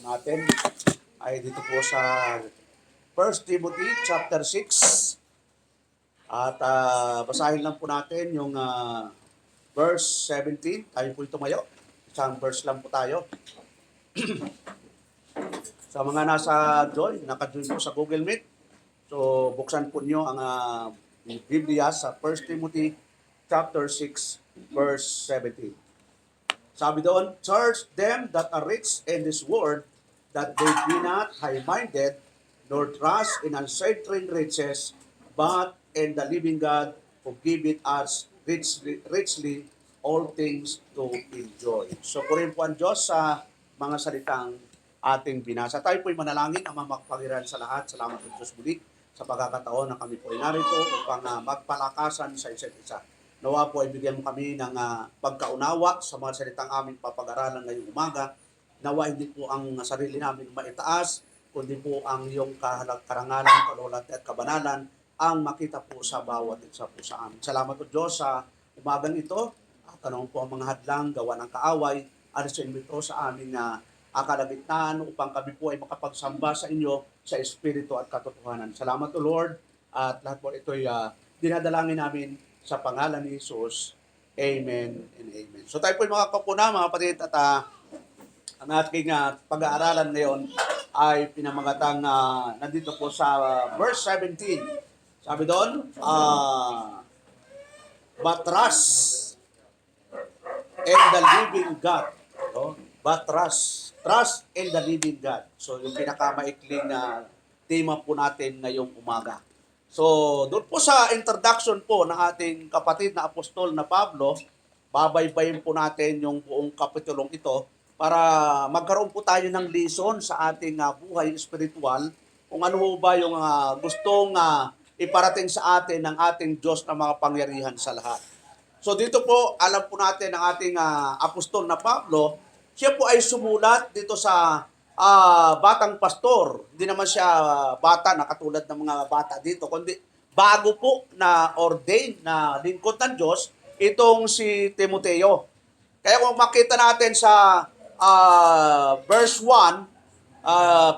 natin ay dito po sa 1 Timothy chapter 6. At basahin lang po natin yung verse 17. Tayo po tumayo. Isang verse lang po tayo. Sa mga naka-join po sa Google Meet, so buksan po nyo ang Biblia sa 1 Timothy chapter 6 verse 17. Sabi doon, charge them that are rich in this world, that they be not high-minded, nor trust in uncertain riches, but in the living God, who giveth us richly all things to enjoy. So, purihin po ang Diyos sa mga salitang ating binasa. Tayo po'y manalangin, ang mapagpangirahan sa lahat. Salamat po Diyos muli sa pagkakataon na kami po'y narito upang magpalakasan sa isa't isa. Nawa po ay bigyan mo kami ng pagkaunawa sa mga salitang aming papag-aralan ngayong umaga. Nawa hindi po ang sarili namin maitaas, kundi po ang iyong karangalan, kalulad at kabanalan ang makita po sa bawat isa po sa amin. Salamat po Diyos sa umagang ito. At tanong po ang mga hadlang, gawa ng kaaway, alisin mo ito sa aming kalagitnaan upang kami po ay makapagsamba sa inyo sa Espiritu at katotohanan. Salamat po Lord. At lahat po ito ay dinadalangin namin sa pangalan ni Jesus. Amen and amen. So tayo po mga kapuna, mga kapatid, at ang ating pag-aaralan ngayon ay pinamagatang nandito po sa verse 17. Sabi doon, but trust in the living God. No? But trust in the living God. So yung pinakamaikling tema po natin ngayong umaga. So, doon po sa introduction po ng ating kapatid na apostol na Pablo, babaybayin po natin yung buong kapitulong ito para magkaroon po tayo ng lesson sa ating buhay espiritual kung ano ba yung gustong iparating sa atin ng ating Diyos na mga pangyarihan sa lahat. So, dito po, alam po natin ang ating apostol na Pablo, siya po ay sumulat dito sa batang pastor. Hindi naman siya bata na katulad ng mga bata dito, kundi bago po na ordained na lingkod ng Diyos, itong si Timoteo. Kaya kung makita natin sa verse 1,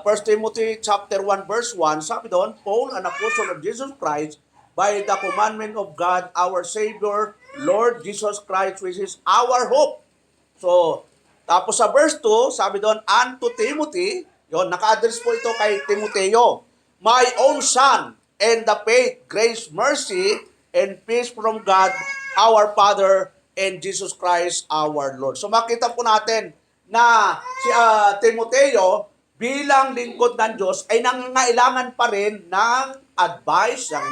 1 Timothy chapter 1 verse 1, sabi doon, Paul, an apostle of Jesus Christ, by the commandment of God, our Savior, Lord Jesus Christ, which is our hope. So, tapos sa verse 2, sabi doon, unto Timothy, yon, naka-address po ito kay Timoteo, my own son, and the faith, grace, mercy, and peace from God, our Father, and Jesus Christ, our Lord. So makita po natin na si Timoteo, bilang lingkod ng Diyos, ay nangangailangan pa rin ng advice, ng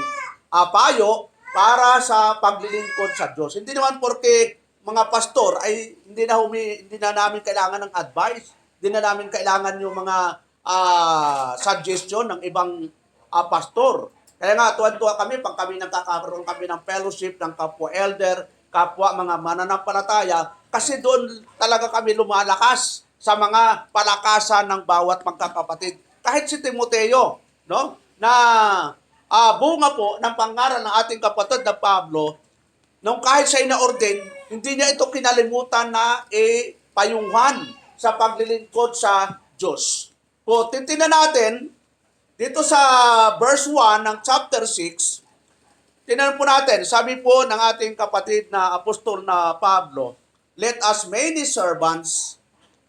payo, para sa paglilingkod sa Diyos. Hindi naman porque mga pastor ay hindi na namin kailangan ng advice, hindi na namin kailangan yung mga suggestion ng ibang pastor. Kaya nga tuwan-tuwa kami pag kami nagkakaroon kami ng fellowship ng kapwa elder, kapwa mga mananampalataya, kasi doon talaga kami lumalakas sa mga palakasan ng bawat magkakapatid. Kahit si Timoteo, no, na bunga po ng pangaral ng ating kapatid na Pablo, nung kahit siya na-ordain, hindi niya ito kinalimutan na payungan sa paglilingkod sa Diyos. So, titingnan natin, dito sa verse 1 ng chapter 6, tingnan po natin, sabi po ng ating kapatid na apostol na Pablo, let us many servants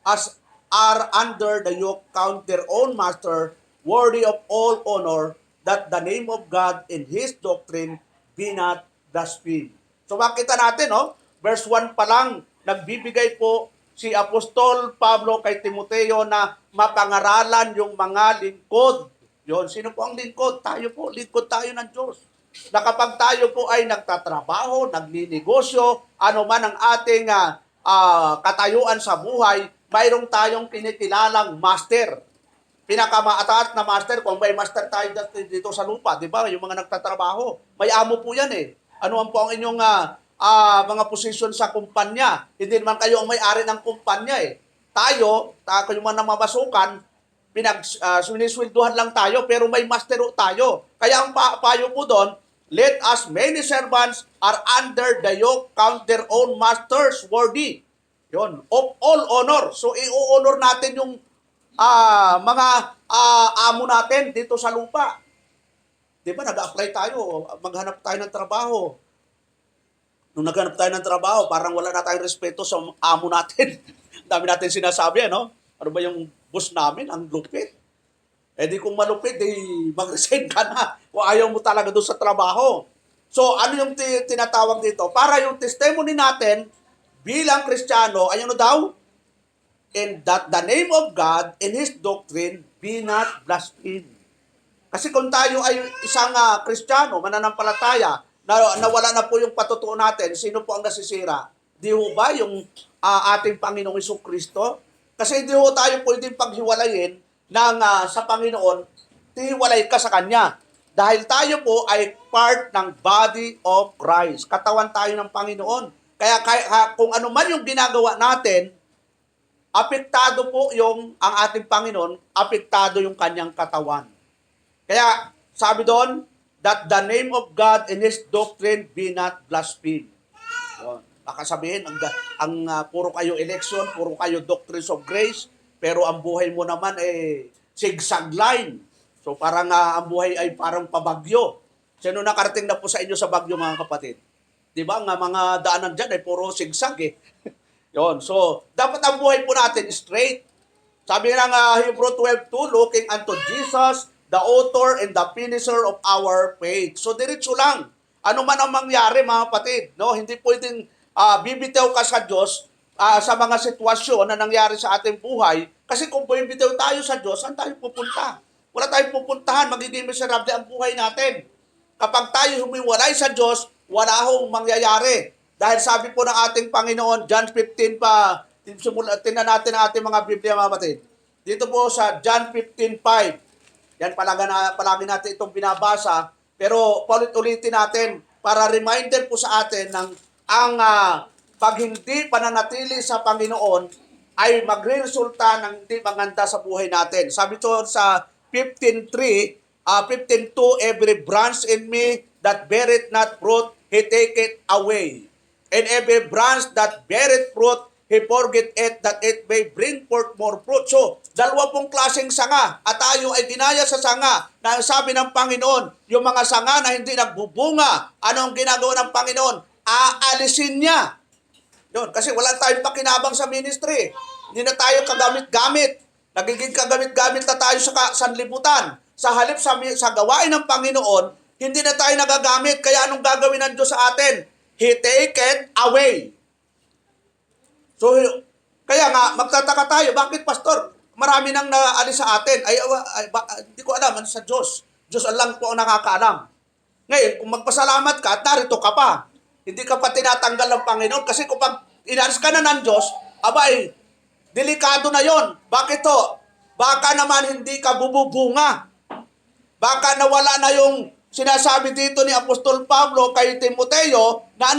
as are under the yoke count their own master worthy of all honor, that the name of God and His doctrine be not blasphemed. So makita natin, verse 1 pa lang, nagbibigay po si Apostol Pablo kay Timoteo na mapangaralan yung mga lingkod. Yon, sino po ang lingkod? Tayo po, lingkod tayo ng Diyos. Na kapag tayo po ay nagtatrabaho, nagninegosyo, ano man ang ating katayuan sa buhay, mayroong tayong kinikilalang master. Pinakamataas na master, kung may master tayo dito sa lupa, di ba? Yung mga nagtatrabaho, may amo po yan eh. Ano ang po ang inyong mga posisyon sa kumpanya? Hindi naman kayo ang may-ari ng kumpanya eh. Tayo kayo man namamasukan, siniswelduhan lang tayo, pero may master tayo. Kaya ang payo po doon, let us many servants are under the yoke, count their own masters worthy. Yon, of all honor. So i-honor natin yung mga amo natin dito sa lupa. Di ba, nag-apply tayo, maghanap tayo ng trabaho. Nung naghanap tayo ng trabaho, parang wala na tayong respeto sa amo natin. Dami natin sinasabi, ano? Ano ba yung boss namin? Ang lupit. Eh di kung malupit, di mag-resign ka na kung ayaw mo talaga doon sa trabaho. So ano yung tinatawag dito? Para yung testimony natin bilang Kristiyano, ay ano daw? And that the name of God and His doctrine be not blasphemed. Kasi kung tayo ay isang Kristiyano, mananampalataya, nawala na po yung patutuo natin, sino po ang nasisira? Di ho ba yung ating Panginoong Jesucristo? Kasi hindi ho tayo pwedeng paghiwalayin ng sa Panginoon, tiwalay ka sa Kanya. Dahil tayo po ay part ng body of Christ. Katawan tayo ng Panginoon. Kaya kung ano man yung ginagawa natin, apektado po ang ating Panginoon, apektado yung Kanyang katawan. Kaya sabi doon, that the name of God and His doctrine be not blasphemed. Baka sabihin, puro kayo election, puro kayo doctrines of grace, pero ang buhay mo naman zigzag line. So parang ang buhay ay parang pabagyo. Sino nakarating na po sa inyo sa bagyo, mga kapatid? Di ba? Mga daanan dyan ay puro zigzag eh. Yon. So, dapat ang buhay po natin straight. Sabi ng Hebrew 12:2, looking unto Jesus, the author and the finisher of our faith. So, diretso lang. Ano man ang mangyari, mga kapatid, no? Hindi pwedeng bibitaw ka sa Diyos sa mga sitwasyon na nangyari sa ating buhay. Kasi kung bibitaw tayo sa Diyos, saan tayo pupunta? Wala tayong pupuntahan, magiging miserable ang buhay natin. Kapag tayo humiwalay sa Diyos, wala hong mangyayari. Dahil sabi po ng ating Panginoon, John 15 pa, tinan natin ang ating mga Biblia, mga kapatid. Dito po sa John 15:5. Yan, palagi natin itong binabasa. Pero ulit-ulitin natin para reminder po sa atin ng pag hindi pananatili sa Panginoon ay magre-resulta ng hindi maganda sa buhay natin. Sabi ito sa 15:3, 15:2, every branch in me that beareth not fruit, He taketh away. And every branch that beareth fruit, He forget it that it may bring forth more fruit. So, dalawa pong klaseng sanga at tayo ay ginaya sa sanga na sabi ng Panginoon, yung mga sanga na hindi nagbubunga, anong ginagawa ng Panginoon? Aalisin niya. Yun, kasi wala tayong pakinabang sa ministry. Hindi na tayo kagamit-gamit. Nagiging kagamit-gamit na tayo sa sanlibutan. Sa halip sa gawain ng Panginoon, hindi na tayo nagagamit. Kaya anong gagawin ng Diyos sa atin? He taken away. So, kaya nga, magtataka tayo, bakit pastor, marami nang naalis sa atin? Hindi ko alam, ano sa Diyos? Diyos lang po ang nakakaalam. Ngayon, kung magpasalamat ka, narito ka pa. Hindi ka pa tinatanggal ng Panginoon kasi kung pag inalis ka na ng Diyos, abay, delikado na yon. Bakit to? Baka naman hindi ka bububunga. Baka nawala na yung sinasabi dito ni Apostol Pablo kay Timoteo na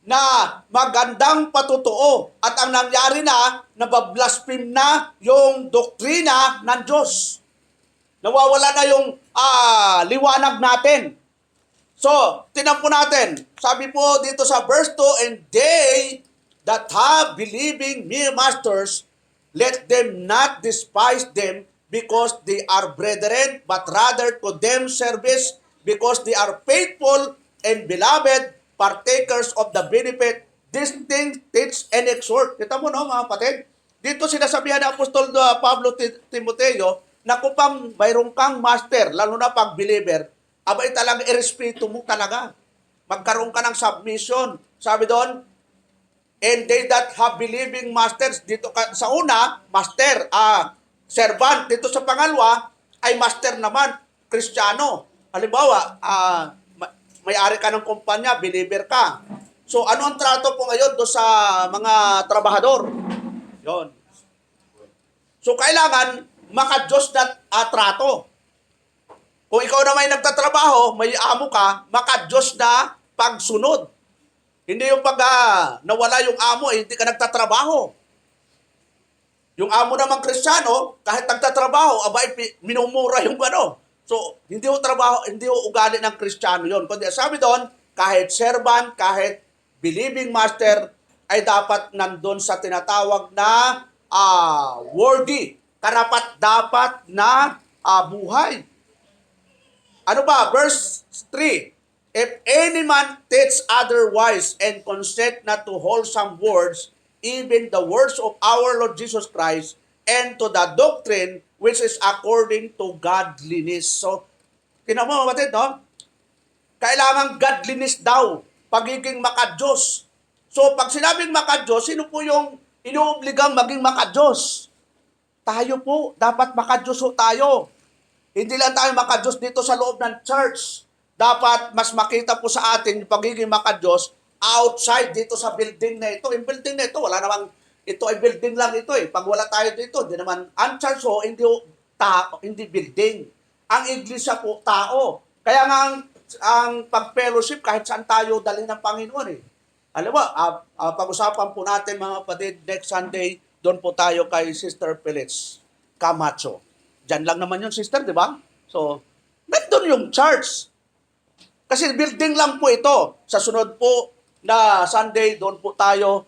na magandang patutuo at ang nangyari na nabablaspheme na yung doktrina ng Diyos. Nawawala na yung liwanag natin. So, tinan po natin. Sabi po dito sa verse 2, and they that have believing mere masters, let them not despise them because they are brethren, but rather to them service because they are faithful and beloved, partakers of the benefit. These things teach and exhort. Kita mo mga kapatid? Dito sinasabihan ng Apostol Pablo Timoteo na kung pang mayroong kang master, lalo na pag believer, abay talaga irespeto mo talaga. Magkaroon ka ng submission. Sabi doon, and they that have believing masters, dito sa una, master, servant. Dito sa pangalawa, ay master naman, Kristiyano. Halimbawa, may-ari ka ng kumpanya, believer ka. So, ano ang trato po ngayon do sa mga trabahador? Yon. So, kailangan maka-Diyos na trato. Kung ikaw na may nagtatrabaho, may amo ka, maka-Diyos na pagsunod. Hindi yung pag nawala yung amo, hindi ka nagtatrabaho. Yung amo namang Kristiyano, kahit nagtatrabaho, abay, minumura yung So, hindi ho ugali ng Kristiyano yon. Kundi sabi doon, kahit servant, kahit believing master, ay dapat nandun sa tinatawag na worthy karapat-dapat na buhay. Ano ba? Verse 3. If any man teach otherwise and consent not to wholesome words, even the words of our Lord Jesus Christ, and to the doctrine which is according to godliness. So, tinan mo kapatid, no? Kailangan godliness daw, pagiging makadiyos. So, pag sinabing makadiyos, sino po yung inuobligang maging makadiyos? Tayo po, dapat makadiyos po tayo. Hindi lang tayo makadiyos dito sa loob ng church. Dapat mas makita po sa atin yung pagiging makadiyos outside dito sa building na ito. Yung building na ito, wala namang, ito ay building lang ito eh. Pag wala tayo dito, hindi naman, ang church ho, hindi building. Ang iglesia po, tao. Kaya nga ang pag-fellowship, kahit saan tayo dali ng Panginoon eh. Alam mo, pag-usapan po natin mga kapatid, next Sunday, doon po tayo kay Sister Felix Camacho. Diyan lang naman yung sister, di ba? So, nandun yung church. Kasi building lang po ito. Sa sunod po na Sunday, doon po tayo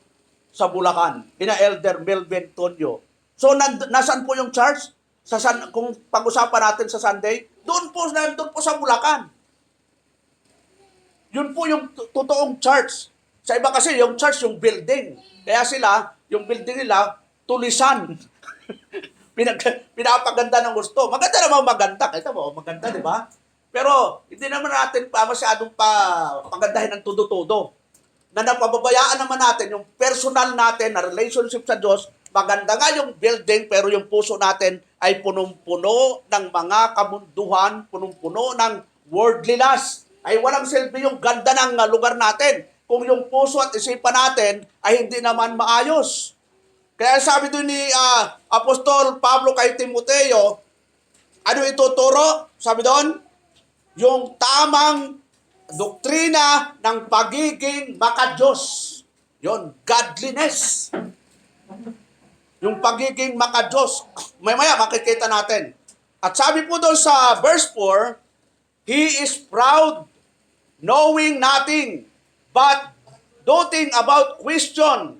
sa Bulacan. Ina Elder Melvin Tonyo. So, nasaan po yung church? Kung pag-usapan natin sa Sunday, doon po sa Bulacan. Yun po yung totoong church. Sa iba kasi, yung church, yung building. Kaya sila, yung building nila, tulisan. Pinapaganda ng gusto. Maganda naman maganda. Kita mo, maganda, di ba? Pero, hindi naman natin masyadong pagandahin ng todo-todo. Na napababayaan naman natin yung personal natin na relationship sa Diyos. Maganda nga yung building, pero yung puso natin ay punong-puno ng mga kamunduhan, punong-puno ng worldliness. Ay walang silbi yung ganda ng lugar natin kung yung puso at isipan natin ay hindi naman maayos. Kaya sabi doon ni Apostol Pablo kay Timoteo, ano ituturo? Sabi doon, yung tamang doktrina ng pagiging makadiyos. Yon, godliness. Yung pagiging makadiyos. Maya makikita natin. At sabi po doon sa verse 4, he is proud, knowing nothing, but doting about question,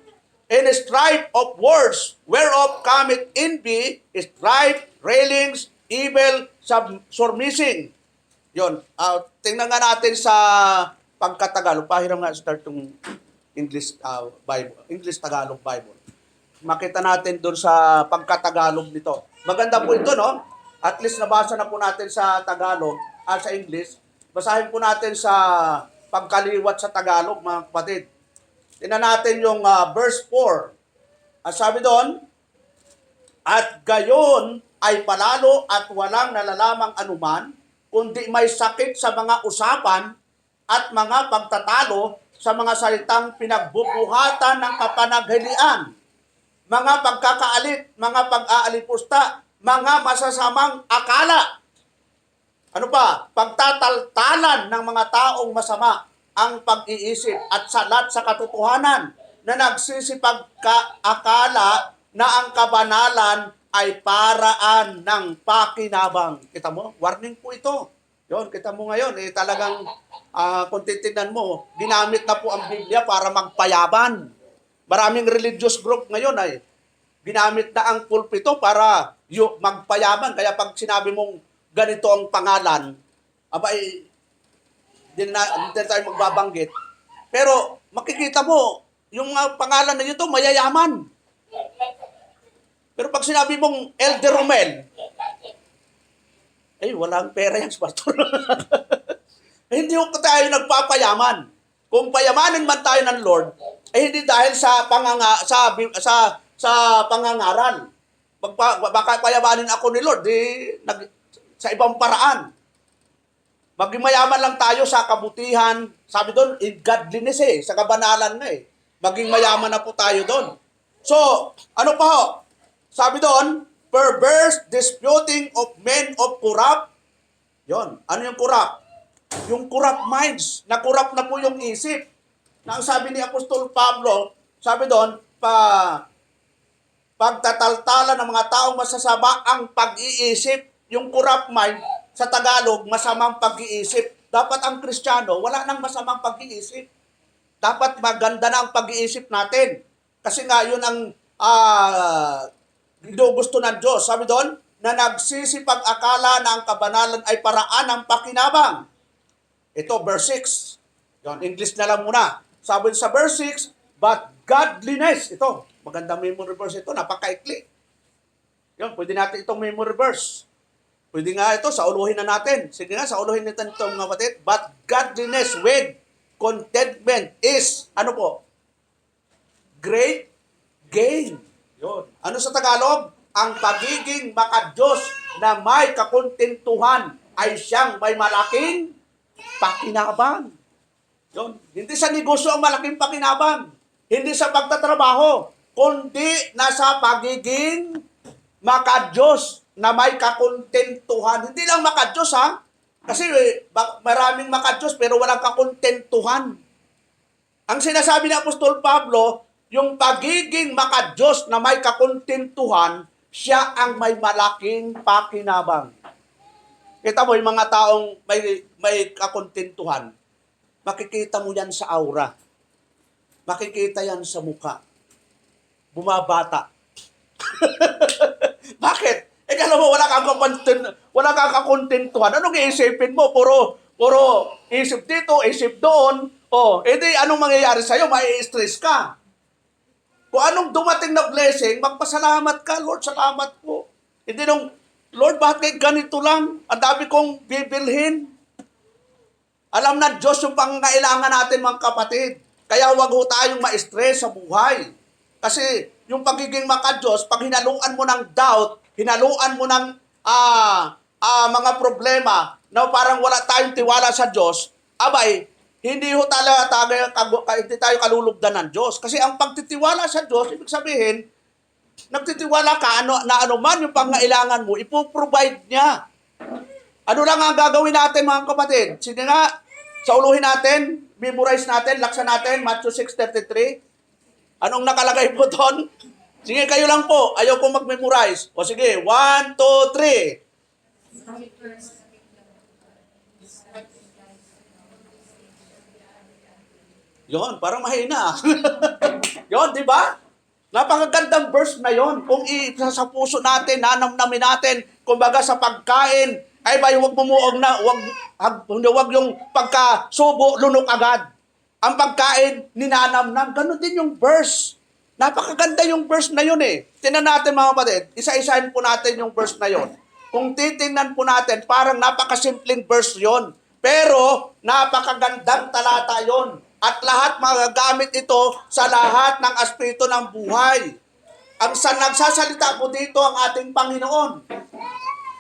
and strife of words, whereof cometh envy, strife, railings, evil, surmising. Yun. Tingnan nga natin sa pagkatagalog. Pahiram nga start yung English Bible, English-Tagalog Bible. Makita natin doon sa pagkatagalog nito. Maganda po ito, no? At least nabasa na po natin sa Tagalog, sa English. Basahin po natin sa pagkaliwat sa Tagalog, mga kapatid. Tingnan natin yung verse 4. At sabi doon, at gayon ay palalo at walang nalalamang anuman, kundi may sakit sa mga usapan at mga pagtatalo sa mga salitang pinagbubuhatan ng kapanaghalian, mga pagkakaalit, mga pag-aalipusta, mga masasamang akala. Ano pa? Pagtataltalan ng mga taong masama ang pag-iisip at salat sa katotohanan na nagsisipagkaakala na ang kabanalan ay paraan ng pakinabang. Kita mo? Warning po ito. Yun, kita mo ngayon, talagang kung titignan mo, ginamit na po ang Biblia para magpayaban. Maraming religious group ngayon ay ginamit na ang pulpito para magpayaban. Kaya pag sinabi mong ganito ang pangalan, abay, hindi na tayo magbabanggit. Pero makikita mo, yung pangalan na ito, mayayaman. Pero pag sinabi mong Elder Romel, walang pera yan, pastor. Hindi ko tayo nagpapayaman. Kung payamanin man tayo ng Lord, hindi dahil sa pangangaral. Baka payamanin ako ni Lord, sa ibang paraan. Maging mayaman lang tayo sa kabutihan. Sabi doon, in godliness sa kabanalan na Maging mayaman na po tayo doon. So, ano pa ho? Sabi doon, perverse disputing of men of corrupt. Yon. Ano yung corrupt? Yung corrupt minds. Na-corrupt na po yung isip. Na ang sabi ni Apostol Pablo, sabi doon, pagtataltalan ng mga taong masasama ang pag-iisip, yung corrupt mind, sa Tagalog, masamang pag-iisip. Dapat ang Kristiyano, wala nang masamang pag-iisip. Dapat maganda na ang pag-iisip natin. Kasi nga, yun ang gusto ng Diyos. Sabi doon, na nagsisipag-akala na ang kabanalan ay paraan ng pakinabang. Ito, verse 6. Yun, English na lang muna. Sabi sa verse 6, but godliness. Ito, magandang memory verse ito, napakaikli. Yun, pwede natin itong memory verse. Pwede nga ito, sauluhin na natin. Sige nga, sauluhin natin ito mga kapatid. But godliness with contentment is, ano po? Great gain. Yun. Ano sa Tagalog? Ang pagiging makadiyos na may kakontentuhan ay siyang may malaking pakinabang. Yun. Hindi sa negosyo ang malaking pakinabang. Hindi sa pagtatrabaho. Kundi nasa pagiging makadiyos na may kakontentuhan. Hindi lang makadiyos ha. Kasi maraming makadiyos pero walang kakontentuhan. Ang sinasabi ni Apostol Pablo, yung pagiging makadiyos na may kakontentuhan, siya ang may malaking pakinabang. Kita mo, yung mga taong may kakontentuhan, makikita mo yan sa aura. Makikita yan sa mukha. Bumabata. Bakit? Alam mo, wala kang kakontentuhan. Anong iisipin mo? Puro isip dito, isip doon. Edi anong mangyayari sa'yo? Mai-stress ka. Kung anong dumating na blessing, magpasalamat ka, Lord, salamat po. Hindi nung, Lord, bakit ganito lang? Ang dami kong bibilhin. Alam na Diyos yung pangangailangan natin, mga kapatid. Kaya wag ho tayong ma-stress sa buhay. Kasi yung pagiging makadiyos, pag hinaluan mo ng doubt, hinaluan mo ng mga problema na parang wala tayong tiwala sa Diyos, abay, hindi tayo kalulugdan ng Diyos. Kasi ang pagtitiwala sa Diyos, ibig sabihin, nagtitiwala ka na ano man yung pangailangan mo, ipoprovide niya. Ano lang ang gagawin natin, mga kapatid? Sige nga, sauluhin natin, memorize natin, laksan natin, Matthew 6:33. Anong nakalagay po doon? Sige, kayo lang po. Ayaw kong mag-memorize. O sige, 1, 2, 3. Yon, parang mahina. Yon, di ba? Napakagandang verse na yon. Kung isa sa puso natin, nanamnamin natin, kumbaga sa pagkain, ay ba huwag bumuog na, huwag yung pagkasubo, lunok agad. Ang pagkain, ninanamnam. Ganon din yung verse. Napakaganda yung verse na yun eh. Tingnan natin mga kapatid, isa-isahin po natin yung verse na yun. Kung titingnan po natin, parang napakasimpleng verse yon. Pero, napakagandang talata yon. At lahat magagamit ito sa lahat ng aspeto ng buhay. Ang nagsasalita po dito ang ating Panginoon.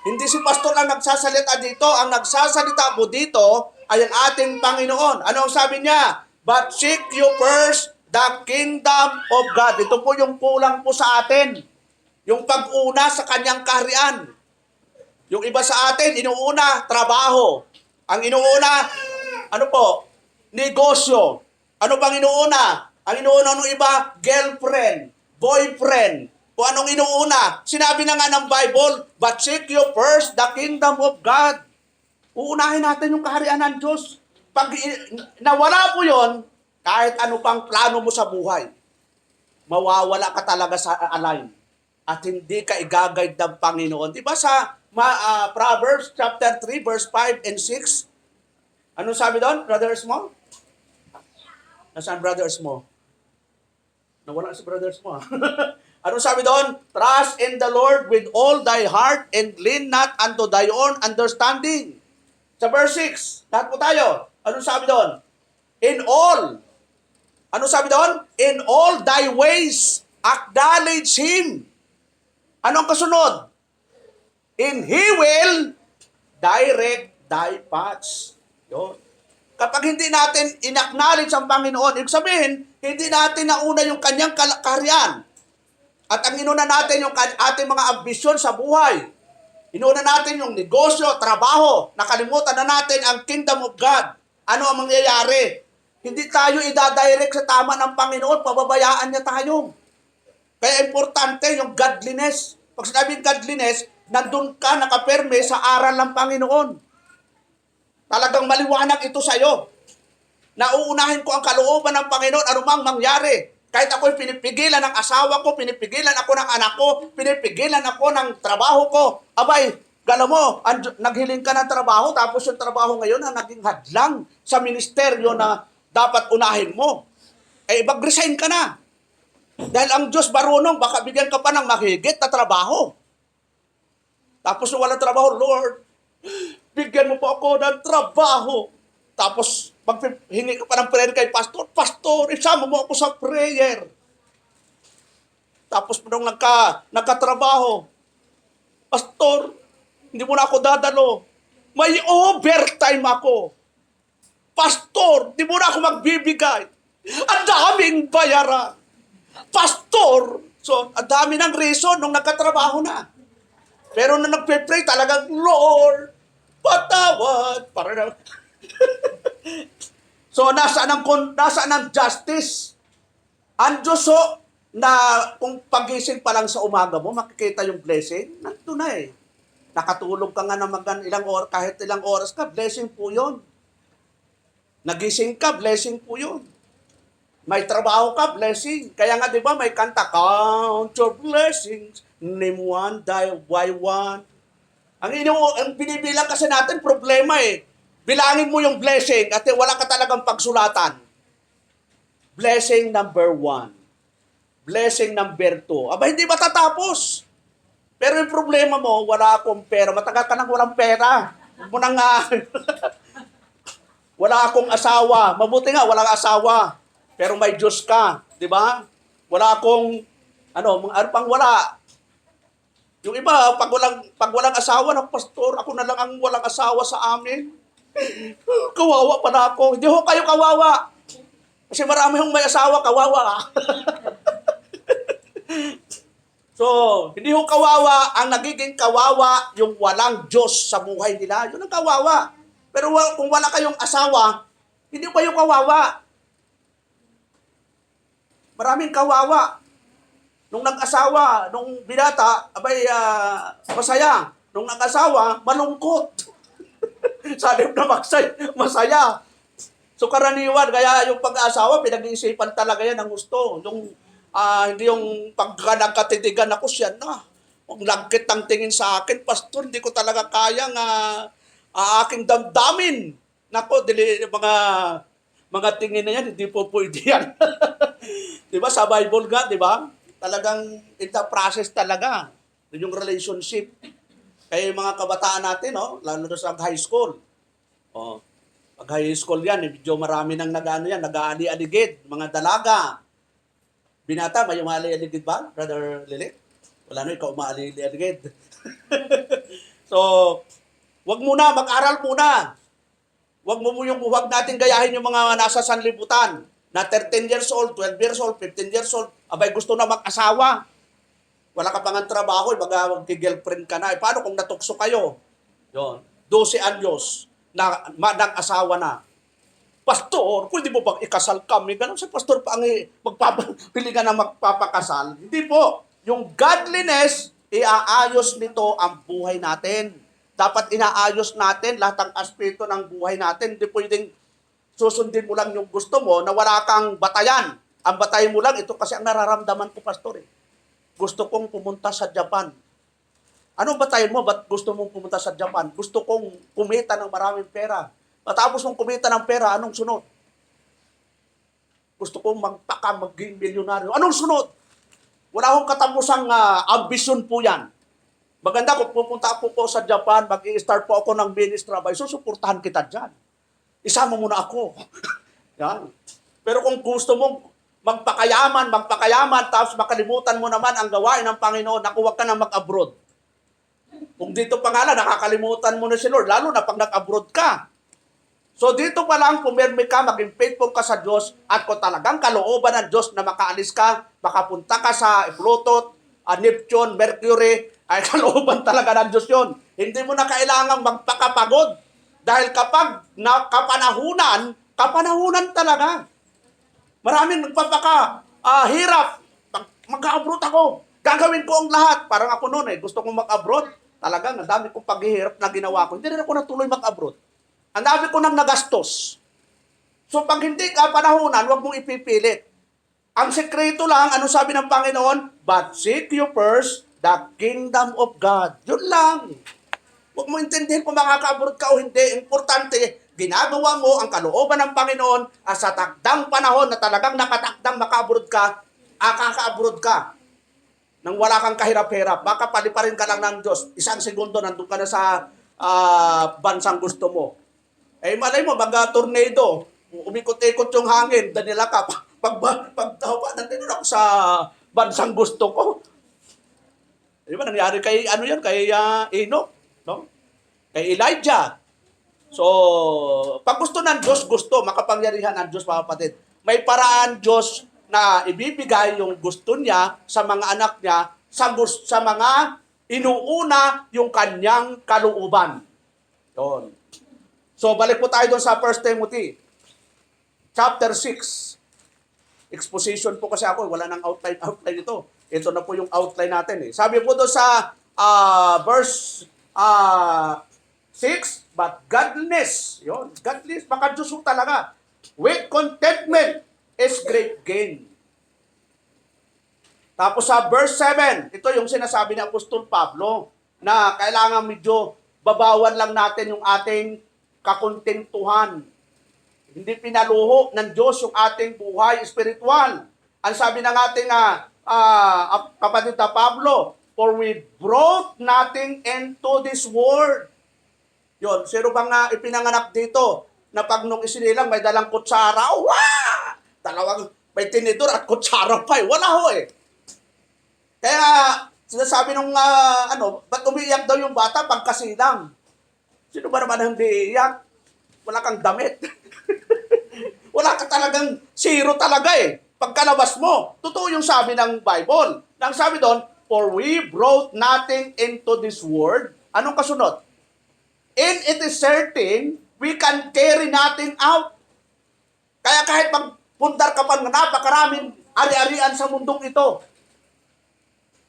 Hindi si pastor ang nagsasalita dito. Ang nagsasalita po dito ay ang ating Panginoon. Ano ang sabi niya? But seek you first the kingdom of God. Ito po yung kulang po sa atin. Yung pag-una sa kanyang kaharian. Yung iba sa atin, inuuna, trabaho. Ang inuuna, ano po? Negosyo. Ano pang inuuna? Ang inuuna ng iba, girlfriend, boyfriend. Kung anong inuuna? Sinabi na nga ng Bible, but seek you first the kingdom of God. Uunahin natin yung kaharian ng Diyos. Pag nawala po yon, kahit ano pang plano mo sa buhay, mawawala ka talaga sa align. At hindi ka igagayad ng Panginoon. Diba sa Proverbs chapter 3, verse 5 and 6? Ano sabi doon, brothers mo? Nasaan brothers mo? Nawala si brothers mo. Ano sabi doon? Trust in the Lord with all thy heart and lean not unto thy own understanding. Sa verse 6, lahat po tayo. Ano sabi doon? In all. Ano sabi doon? In all thy ways, acknowledge Him. Anong kasunod? And He will direct thy paths. Yun. Kapag hindi natin in-acknowledge ang Panginoon, ibig sabihin, hindi natin nauna yung kanyang kaharian. At ang inuna natin yung ating mga ambisyon sa buhay. Inuna natin yung negosyo, trabaho. Nakalimutan na natin ang kingdom of God. Ano ang mangyayari? Hindi tayo idadirect sa tama ng Panginoon, pababayaan niya tayo. Kaya importante yung godliness. Pag sinabing godliness, nandun ka nakaperme sa aral ng Panginoon. Talagang maliwanag ito sa iyo. Nauunahin ko ang kalooban ng Panginoon, anumang mangyari. Kahit ako'y pinipigilan ng asawa ko, pinipigilan ako ng anak ko, pinipigilan ako ng trabaho ko. Abay, gala mo, naghiling ka ng trabaho, tapos yung trabaho ngayon na naging hadlang sa ministeryo na dapat unahin mo. Eh, mag-resign ka na. Dahil ang Diyos marunong, baka bigyan ka pa ng mahigit na trabaho. Tapos nung walang trabaho, Lord, bigyan mo po ako ng trabaho. Tapos, maghingi ka pa ng prayer kay Pastor. Pastor, isama mo ako sa prayer. Tapos, nung nagkatrabaho, Pastor, hindi mo na ako dadalo. May overtime ako. Pastor, hindi mo na ako magbibigay. Ang daming bayaran. Pastor, so, ang dami ng reason nung nagkatrabaho na. Pero nung nagpe-pray talagang, Lord, patawad. Para na. So, nasaan ang justice? Ang Diyos, na kung pagising pa lang sa umaga mo, makikita yung blessing, nandito na eh. Nakatulog ka nga naman kahit ilang oras ka, blessing po yun. Nagising ka, blessing po yun. May trabaho ka, blessing. Kaya nga, di ba, may kanta, count your blessings, name one, die by one. Ang binibilang kasi natin, problema eh. Bilangin mo yung blessing at wala ka talagang pagsulatan. Blessing number 1. Blessing number 2. Aba, hindi matatapos. Pero yung problema mo, wala akong pera. Matagal ka nang walang pera. Wala akong asawa. Mabuti nga, walang asawa. Pero may Diyos ka. Di ba? Wala akong, ano pang wala. Yung iba, pag walang asawa ng pastor, ako na lang ang walang asawa sa amin. Kawawa pa na ako. Hindi ho kayo kawawa. Kasi marami hong may asawa, kawawa. So, hindi ho kawawa. Ang nagiging kawawa, yung walang Diyos sa buhay nila. Yun ang kawawa. Pero kung wala kayong asawa, hindi ba yung kawawa? Maraming kawawa. Nung nag-asawa, nung binata, abay, masaya. Nung nag-asawa, malungkot. Sabi na masaya. So karaniwan, kaya yung pag-aasawa, pinag-iisipan talaga yan ng gusto. Hindi yung pagkatitigan ako siya na. Ang lagkit ng tingin sa akin, Pastor, hindi ko talaga kayang aking damdamin. Nako, mga tingin na yan, hindi po pwede yan. Diba, sa Bible nga, diba? Talagang in the process talaga. Yung relationship. Kaya yung mga kabataan natin, lalo na sa high school. Pag high school yan, medyo marami nang nag-aali-aligid, mga dalaga. Binata, may umali-aligid ba, Brother Lili? Wala na, ikaw umali-aligid. So, wag muna, mag-aral muna. Wag natin gayahin yung mga nasa sanlibutan na 13 years old, 12 years old, 15 years old, abay gusto na mag-asawa. Wala ka pang trabaho, mag-girlfriend ka na. Paano kung natukso kayo? Yun. 12 anyos na nag-asawa na. Pastor, pwede mo bang ikasal kami? Ganun si pastor pa ang pili ka na magpapakasal. Hindi po. Yung godliness, iaayos nito ang buhay natin. Dapat inaayos natin lahat ng aspeto ng buhay natin. Hindi pwedeng susundin mo lang yung gusto mo na wala kang batayan. Ang batayan mo lang, ito kasi ang nararamdaman ko, pastor. Gusto kong pumunta sa Japan. Anong batayan mo? Ba't gusto mong pumunta sa Japan? Gusto kong kumita ng maraming pera. Matapos mong kumita ng pera, anong sunod? Gusto kong maging milyonaryo. Anong sunod? Wala akong katapusang ambisyon po yan. Maganda kung pupunta po sa Japan, mag-i-start po ako ng ministry, susuportahan kita dyan. Isama mo na ako. Yan. Pero kung gusto mong magpakayaman, tapos makalimutan mo naman ang gawain ng Panginoon, naku, huwag ka na mag-abroad. Kung dito pa nga lang, nakakalimutan mo na si Lord, lalo na pag nag-abroad ka. So dito pa lang, pumirmi ka, maging faithful ka sa Diyos, at kung talagang kalooban ng Diyos na makaalis ka, makapunta ka sa Pluto, Neptune, Mercury, ay kalooban talaga ng Diyos yun. Hindi mo na kailangang magpakapagod. Dahil kapag kapanahunan talaga. Maraming hirap. Mag-abroad ako. Gagawin ko ang lahat. Parang ako noon gusto kong mag-abroad. Talagang, ang dami kong paghihirap na ginawa ko. Hindi rin ako natuloy mag-abroad. Ang dami ko nang nagastos. So, pag hindi ka panahunan, huwag mong ipipilit. Ang sekreto lang, ano sabi ng Panginoon? But seek you first the kingdom of God. Yun lang. Huwag mo intindihin kung makaka-abroad ka o hindi. Importante, ginagawa mo ang kalooban ng Panginoon at sa takdang panahon na talagang nakatakdang maka-abroad ka, kaka-abroad ka nang wala kang kahirap-hirap. Baka paliparin ka lang ng Diyos. Isang segundo, nandun ka na sa bansang gusto mo. Eh, malay mo, tornado, umikot-ikot yung hangin, danila ka, pagtawa, nandun ako sa bansang gusto ko. Di ba, nangyari kay, kay Enoch, no? Kay Elijah. So, pag gusto ng Diyos, gusto, makapangyarihan ng Diyos, mga kapatid. May paraan Diyos na ibibigay yung gusto niya sa mga anak niya, sa mga inuuna yung kanyang kalooban. Yun. So, balik po tayo doon sa 1 Timothy, chapter 6. Exposition po kasi ako, wala nang outline ito. Ito na po yung outline natin. Sabi po doon sa verse 6, but godliness, yun, godliness, baka Diyos talaga, with contentment is great gain. Tapos sa verse 7, ito yung sinasabi ni Apostol Pablo, na kailangan medyo babawan lang natin yung ating kakontentuhan. Hindi pinaluho ng Diyos yung ating buhay espiritual. Ang sabi ng ating kapatid na Pablo, for we brought nothing into this world. Yun, sino bang ipinanganak dito na pag nung isinilang may dalang kutsara, wah! Dalawang may tinidor at kutsara pa eh. Wala ho eh. Kaya sinasabi nung ba't umiiyak daw yung bata pagkasilang? Sino ba naman hindi iiyak? Wala kang damit. Wala ka talagang zero talaga eh. Pagkalabas mo, totoo yung sabi ng Bible. Nang sabi doon, for we brought nothing into this world. Anong kasunod? And it is certain, we can carry nothing out. Kaya kahit magpundar ka pa ng napakaraming ari-arian sa mundong ito,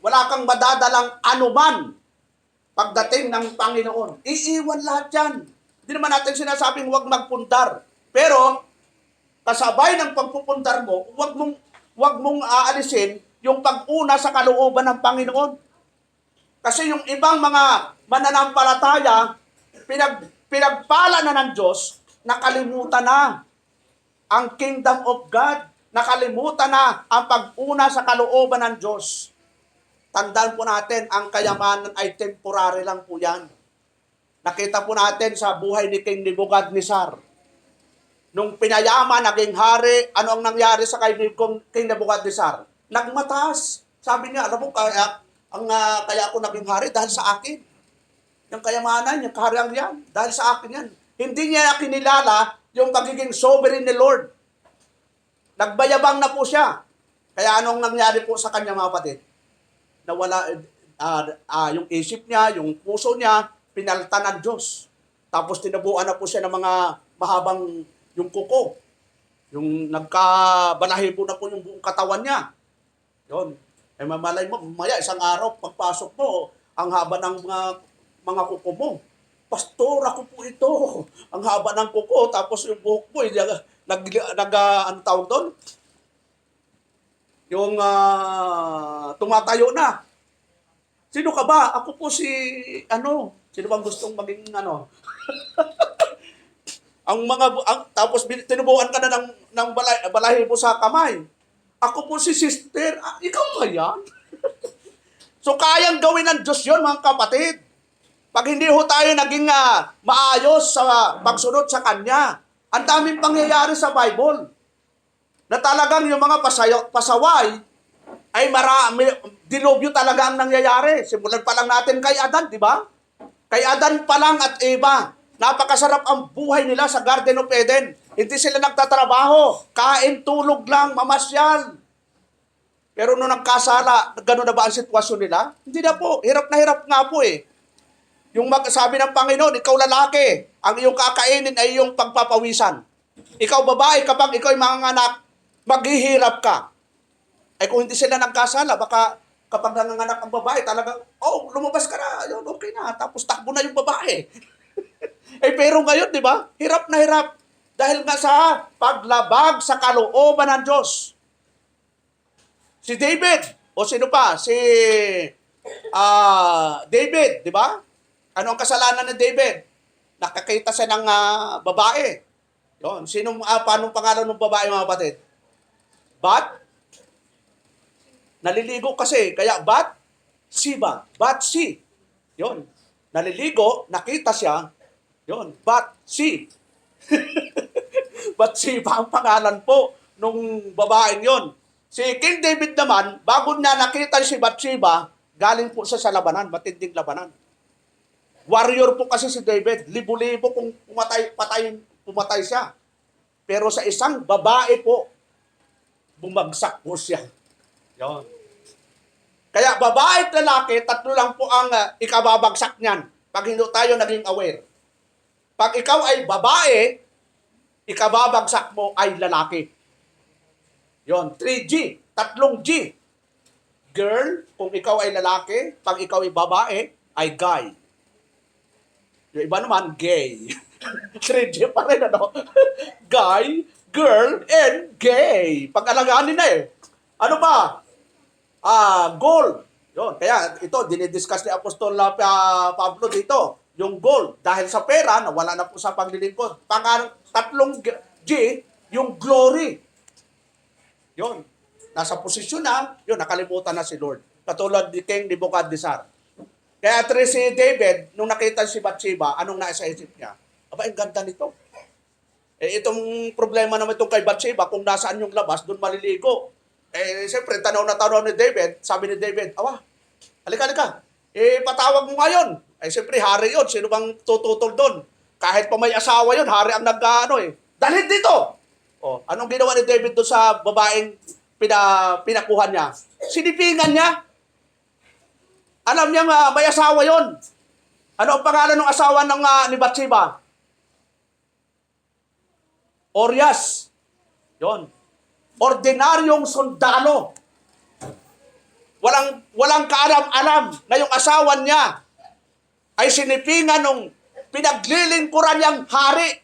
wala kang madadalang anuman pagdating ng Panginoon. Iiwan lahat yan. Hindi naman natin sinasabing huwag magpundar. Pero, kasabay ng pagpupundar mo, huwag mong aalisin yung pag-una sa kalooban ng Panginoon. Kasi yung ibang mga mananampalataya, pinagpala na ng Diyos, nakalimutan na ang kingdom of God. Nakalimutan na ang pag-una sa kalooban ng Diyos. Tandaan po natin, ang kayamanan ay temporary lang po yan. Nakita po natin sa buhay ni King Nebuchadnezzar. Nung pinayaman, naging hari, ano ang nangyari sa King Nebuchadnezzar? Nagmataas. Sabi niya, alam mo, kaya ako naging hari dahil sa akin. Yung kayamanan, yung kaharian yan, dahil sa akin yan. Hindi niya kinilala yung pagiging sovereign ni Lord. Nagbayabang na po siya. Kaya anong nangyari po sa kanya, mga kapatid? Nawala yung isip niya, yung puso niya, pinalta ng Diyos. Tapos tinabuan na po siya ng mga mahabang yung kuko. Yung nagkabalahibo na po yung buong katawan niya. Yun. Eh mamalay mo, maya isang araw, pagpasok mo, ang haba ng mga kuko mo. Pastor, ako po ito. Ang haba ng kuko, tapos yung buhok mo, ano tawag doon? Yung tumatayo na. Sino ka ba? Ako po sino bang gustong maging tapos tinubuan ka na ng balahibo sa kamay. Ako po si sister. Ikaw ba yan? So kayang gawin ng Diyos yun, mga kapatid. Pag hindi ho tayo naging maayos sa pagsunod sa Kanya, ang daming pangyayari sa Bible na talagang yung mga pasaway ay dilubyo talaga ang nangyayari. Simulan pa lang natin kay Adan, di ba? Kay Adan pa lang at Eva, napakasarap ang buhay nila sa Garden of Eden. Hindi sila nagtatrabaho, kain, tulog lang, mamasyal. Pero nung nagkasala, gano'n na ba ang sitwasyon nila? Hindi na po, hirap na hirap nga po eh. Yung sabi ng Panginoon, ikaw lalaki, ang iyong kakainin ay iyong pagpapawisan. Ikaw babae, kapag ikaw ay manganganak, maghihirap ka. Ay kung hindi sila nagkasala, baka kapag nanganganak ang babae, talagang, lumabas ka na, yun, okay na, tapos takbo na yung babae. Pero ngayon, di ba, hirap na hirap. Dahil nga sa paglabag sa kalooban ng Diyos. Si David, o sino pa? Si David, di ba? Ano ang kasalanan ni David? Nakakita siya ng babae. Yon. Paano pangalan ng babae, mga kapatid? Bat? Naliligo kasi, kaya Siba. Si. Yon. Naliligo, nakita siya. Yon. Si. Siba ang pangalan po nung babaeng yon. Si King David naman, bago niya nakita si Bathsheba, galing po siya sa labanan, matinding labanan. Warrior po kasi si David, libo-libo kung pumatay siya. Pero sa isang babae po, bumagsak po siya. Yon. Kaya babae at lalaki, tatlo lang po ang ikababagsak niyan pag hindi tayo naging aware. Pag ikaw ay babae, ikababagsak mo ay lalaki. Yon, 3G, tatlong G. Girl, kung ikaw ay lalaki, pag ikaw ay babae, ay guy. Yung iba naman, gay. 3G pa rin, ano? Guy, girl, and gay. Pag-alaganin na eh. Ano ba? Gold. Yon, kaya ito, dinidiscuss ni Apostol Pablo dito. Yung gold. Dahil sa pera, nawala na po sa paglilingkod. Tatlong G, yung glory. Yon. Nasa posisyon na, yun, nakalimutan na si Lord. Katulad ni King Nebuchadnezzar. Kaya si David, nung nakita si Bathsheba, anong nasa isip niya? Aba, ang ganda nito. Itong problema naman itong kay Bathsheba, kung nasaan yung labas, doon maliligo. Siyempre, tanaw na tanaw ni David, sabi ni David, halika. Patawag mo ngayon. Siyempre, hari yun. Sino bang tututol doon? Kahit pa may asawa yun, hari ang dalhin dito! Anong ginawa ni David doon sa babaeng pinakuhan niya? Sinipingan niya. Alam niya may asawa yon. Ano ang pangalan ng asawa ni Bathsheba? Urias. Yon. Ordinaryong sundalo. Walang kaalam-alam na yung asawa niya ay sinipingan ng pinaglilingkuran niyang hari.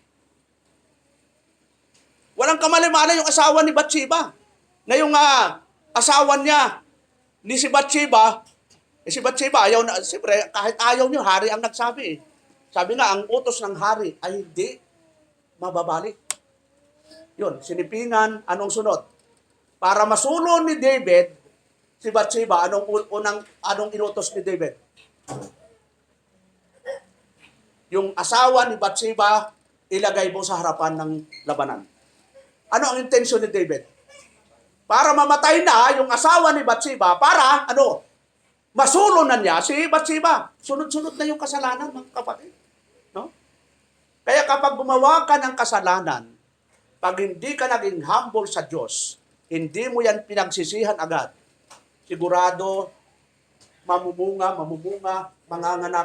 Walang kamali-mali yung asawa ni Bathsheba. Na yung asawa niya ni si Bathsheba, si Bathsheba, siyempre, kahit ayaw niyo, hari ang nagsabi. Sabi nga, ang utos ng hari ay hindi mababalik. Yun, sinipingan, anong sunod? Para masulo ni David, si Bathsheba, anong inutos ni David? Yung asawa ni Bathsheba, ilagay mo sa harapan ng labanan. Ano ang intensyon ni David? Para mamatay na yung asawa ni Bathsheba, para, masulo na niya si Bathsheba. Sunod-sunod na yung kasalanan, mga kapatid. No? Kaya kapag gumawa ka ng kasalanan, pag hindi ka naging humble sa Diyos, hindi mo yan pinagsisihan agad, sigurado, mamumunga,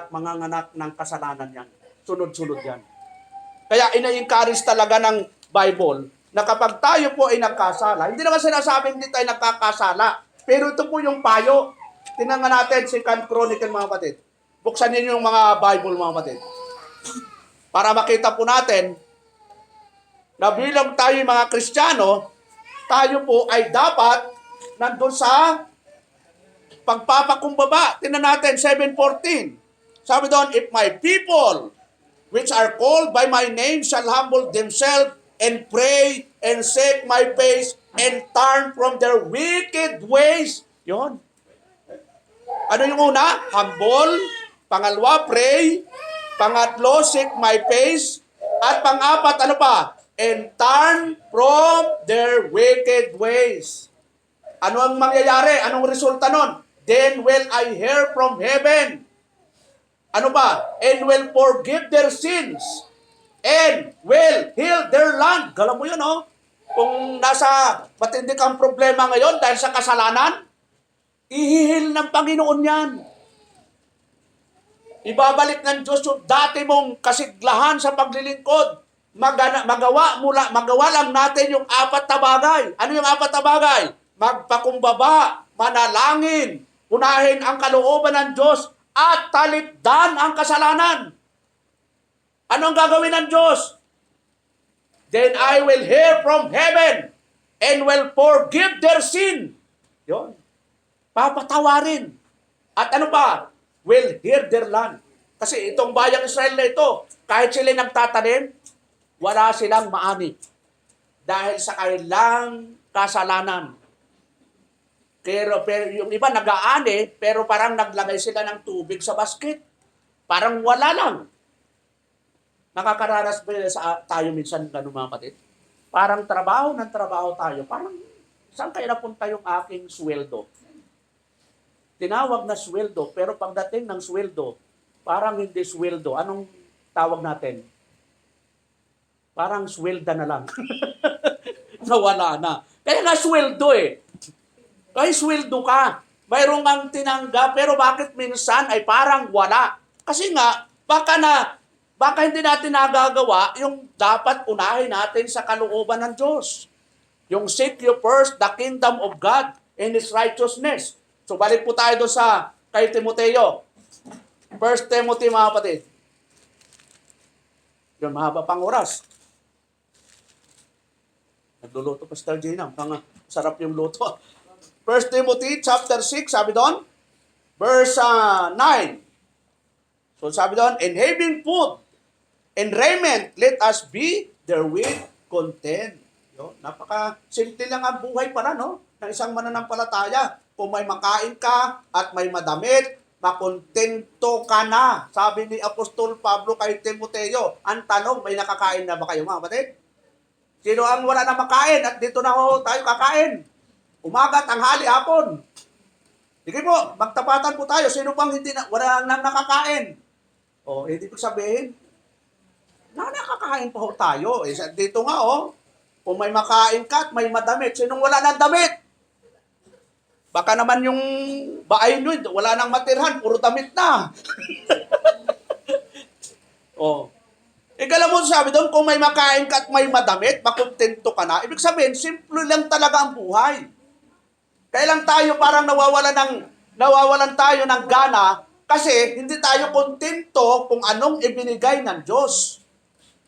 manganganak ng kasalanan yan. Sunod-sunod yan. Kaya ina-encourage talaga ng Bible na kapag tayo po ay nagkasala, hindi naman sinasabing hindi tayo nagkakasala, pero ito po yung payo. Tingnan nga natin si 2 Chronicle, mga kapatid. Buksan niyo yung mga Bible, mga kapatid. Para makita po natin na bilang tayo mga Kristiyano, tayo po ay dapat nandun sa pagpapakumbaba. Tingnan natin, 7:14. Sabi doon, if my people, which are called by my name, shall humble themselves and pray and seek my face and turn from their wicked ways. Yon. Ano yung una? Humble. Pangalawa, pray. Pangatlo, seek my face. At pang-apat, ano pa? And turn from their wicked ways. Ano ang mangyayari? Anong resulta nun? Then will I hear from heaven. Ano ba? And will forgive their sins. And will heal their land. Galam mo yun, Kung nasa matindi kang problema ngayon dahil sa kasalanan, ihihil ng Panginoon yan. Ibabalik ng Diyos yung dati mong kasiglahan sa paglilingkod. Magawa lang natin yung 4 na bagay. Ano yung 4 na bagay? Magpakumbaba, manalangin, unahin ang kalooban ng Diyos, at talikdan ang kasalanan. Anong gagawin ng Diyos? Then I will hear from heaven and will forgive their sin Yun. Papatawarin. At ano pa? Will hear their land. Kasi itong bayang Israel na ito, kahit sila nagtatanim, wala silang maani. Dahil sa kailang kasalanan. Pero yung iba nag-aani, pero parang naglagay sila ng tubig sa basket. Parang wala lang. Nakakaranas ba tayo minsan gano'n mga kapatid? Parang trabaho ng trabaho tayo. Parang saan kaya napunta yung aking sweldo? Tinawag na sweldo, pero pagdating ng sweldo, parang hindi sweldo. Anong tawag natin? Parang swelda na lang. Nawala na. Kaya nga sweldo eh. Ay, sweldo ka. Mayroong kang tinanggap, pero bakit minsan ay parang wala? Kasi nga, baka hindi natin nagagawa yung dapat unahin natin sa kalooban ng Diyos. Yung seek you first the kingdom of God and His righteousness. So, balik po tayo doon sa kay Timoteo. 1 Timothy, mga kapatid. Yun, mahaba pang oras. Nagluluto pa Star Gina. Sarap yung luto. 1 Timothy chapter 6, sabi doon, verse 9. So sabi doon, and having food and raiment, let us be therewith content. Yo, napaka-simple lang ang buhay para, no? Ng isang mananampalataya. Kung may makain ka at may madamit, makontento ka na. Sabi ni Apostol Pablo kay Timoteo, ang tanong, may nakakain na ba kayo mga kapatid? Sino ang wala na makain at dito na tayo kakain? Umaga, tanghali, hapon. Sige po, magtapatan po tayo. Sino pang wala nang nakakain? O, hindi ko sabihin, nakakain pa ho tayo. Dito nga, kung may makain ka at may madamit, sinong wala ng damit? Baka naman yung baay nyo, wala nang matirhan, puro damit na. Ikala mo sabi doon, kung may makain ka at may madamit, makontento ka na. Ibig sabihin, simple lang talaga ang buhay. Kailan tayo parang nawawalan tayo ng gana kasi hindi tayo kontento kung anong ibinigay ng Diyos.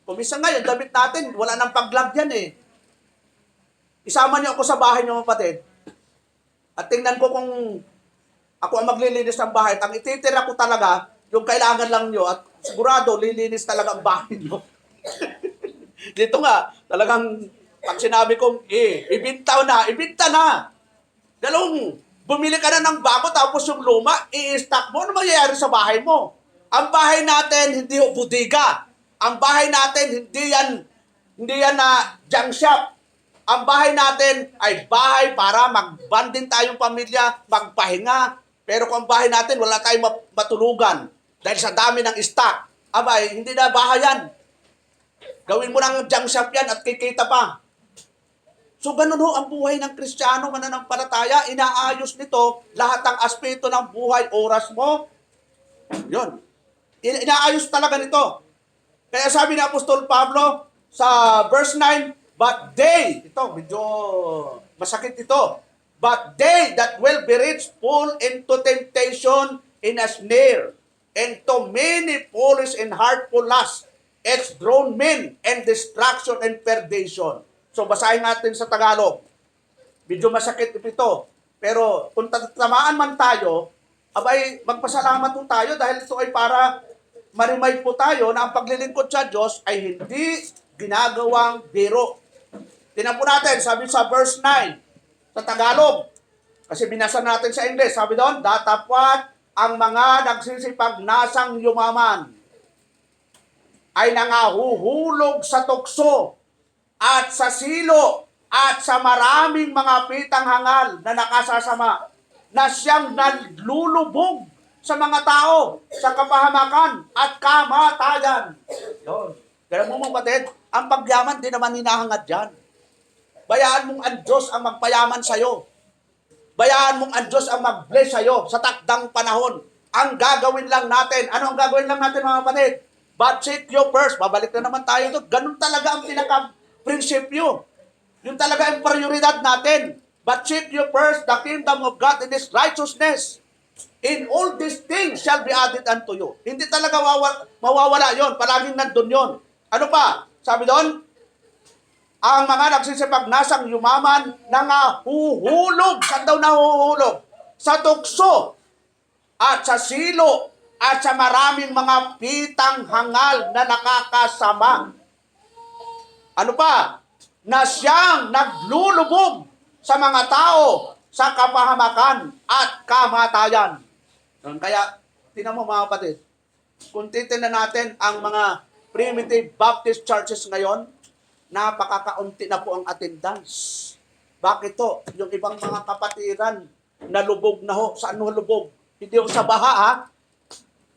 Kung minsan nga, yung damit natin, wala nang paglagyan eh. Isama niyo ako sa bahay niyo, kapatid. At tingnan ko kung ako ang maglilinis ng bahay. Ang ititira ko talaga, yung kailangan lang niyo at sigurado, lilinis talaga ang bahay niyo. Dito nga, talagang pag sinabi kong, ibinta na. Bumili ka na ng bago tapos yung luma, i-stock mo. Ano mangyayari sa bahay mo? Ang bahay natin, hindi budiga. Ang bahay natin, hindi yan na junk shop. Ang bahay natin ay bahay para mag-bonding tayong pamilya, magpahinga. Pero kung ang bahay natin, wala tayong matulugan dahil sa dami ng stock. Abay, hindi na bahay yan. Gawin mo ng junk shop yan at kikita pa. So, ganun ho ang buhay ng Kristiyano, mananampalataya. Inaayos nito lahat ng aspeto ng buhay, oras mo. Yun. Inaayos talaga nito. Kaya sabi ni Apostol Pablo sa verse 9, but they, ito, medyo masakit ito, but they that will be rich fall into temptation in a snare, and to many foolish and hurtful lusts, it's drawn men and destruction and perdition. So, basahin natin sa Tagalog. Medyo masakit ito. Pero kung tamaan man tayo, abay, magpasalamat po tayo dahil ito ay para marimay po tayo na ang paglilingkod sa Diyos ay hindi ginagawang biro. Tingnan po natin, sabi sa verse 9, sa Tagalog. Kasi binasa natin sa English. Sabi doon, datapwat ang mga nagsisipag nasang yumaman ay nangahuhulog sa tukso at sa silo at sa maraming mga pitang hangal na nakasasama na siyang nalulubog sa mga tao sa kapahamakan at kamatayan. Yun. Kaya mo mga kapatid, ang pagyaman di naman hinahangad dyan. Bayaan mong ang Diyos ang magpayaman sa'yo. Bayaan mong ang Diyos ang mag-bless sa'yo sa takdang panahon. Ang gagawin lang natin, ano ang gagawin lang natin mga kapatid? But seek you first. Babalik na naman tayo doon. Ganun talaga ang prinsipyo. Yun talaga ang prioridad natin. But seek you first the kingdom of God and His righteousness. In all these things shall be added unto you. Hindi talaga mawawala yon. Palaging nandun yon. Ano pa? Sabi doon, ang mga nagsisipagnasang yumaman nangahuhulog. Saan daw nahuhulog? Sa tukso at sa silo at sa maraming mga pitang hangal na nakakasama. Ano pa? Na siyang naglulubog sa mga tao sa kapahamakan at kamatayan. Kaya, tinan mo mga kapatid, kung titignan natin ang mga primitive Baptist churches ngayon, napakakaunti na po ang attendance. Bakit to? Yung ibang mga kapatiran, nalubog na ho. Saan ho lubog? Hindi ho sa baha, ha?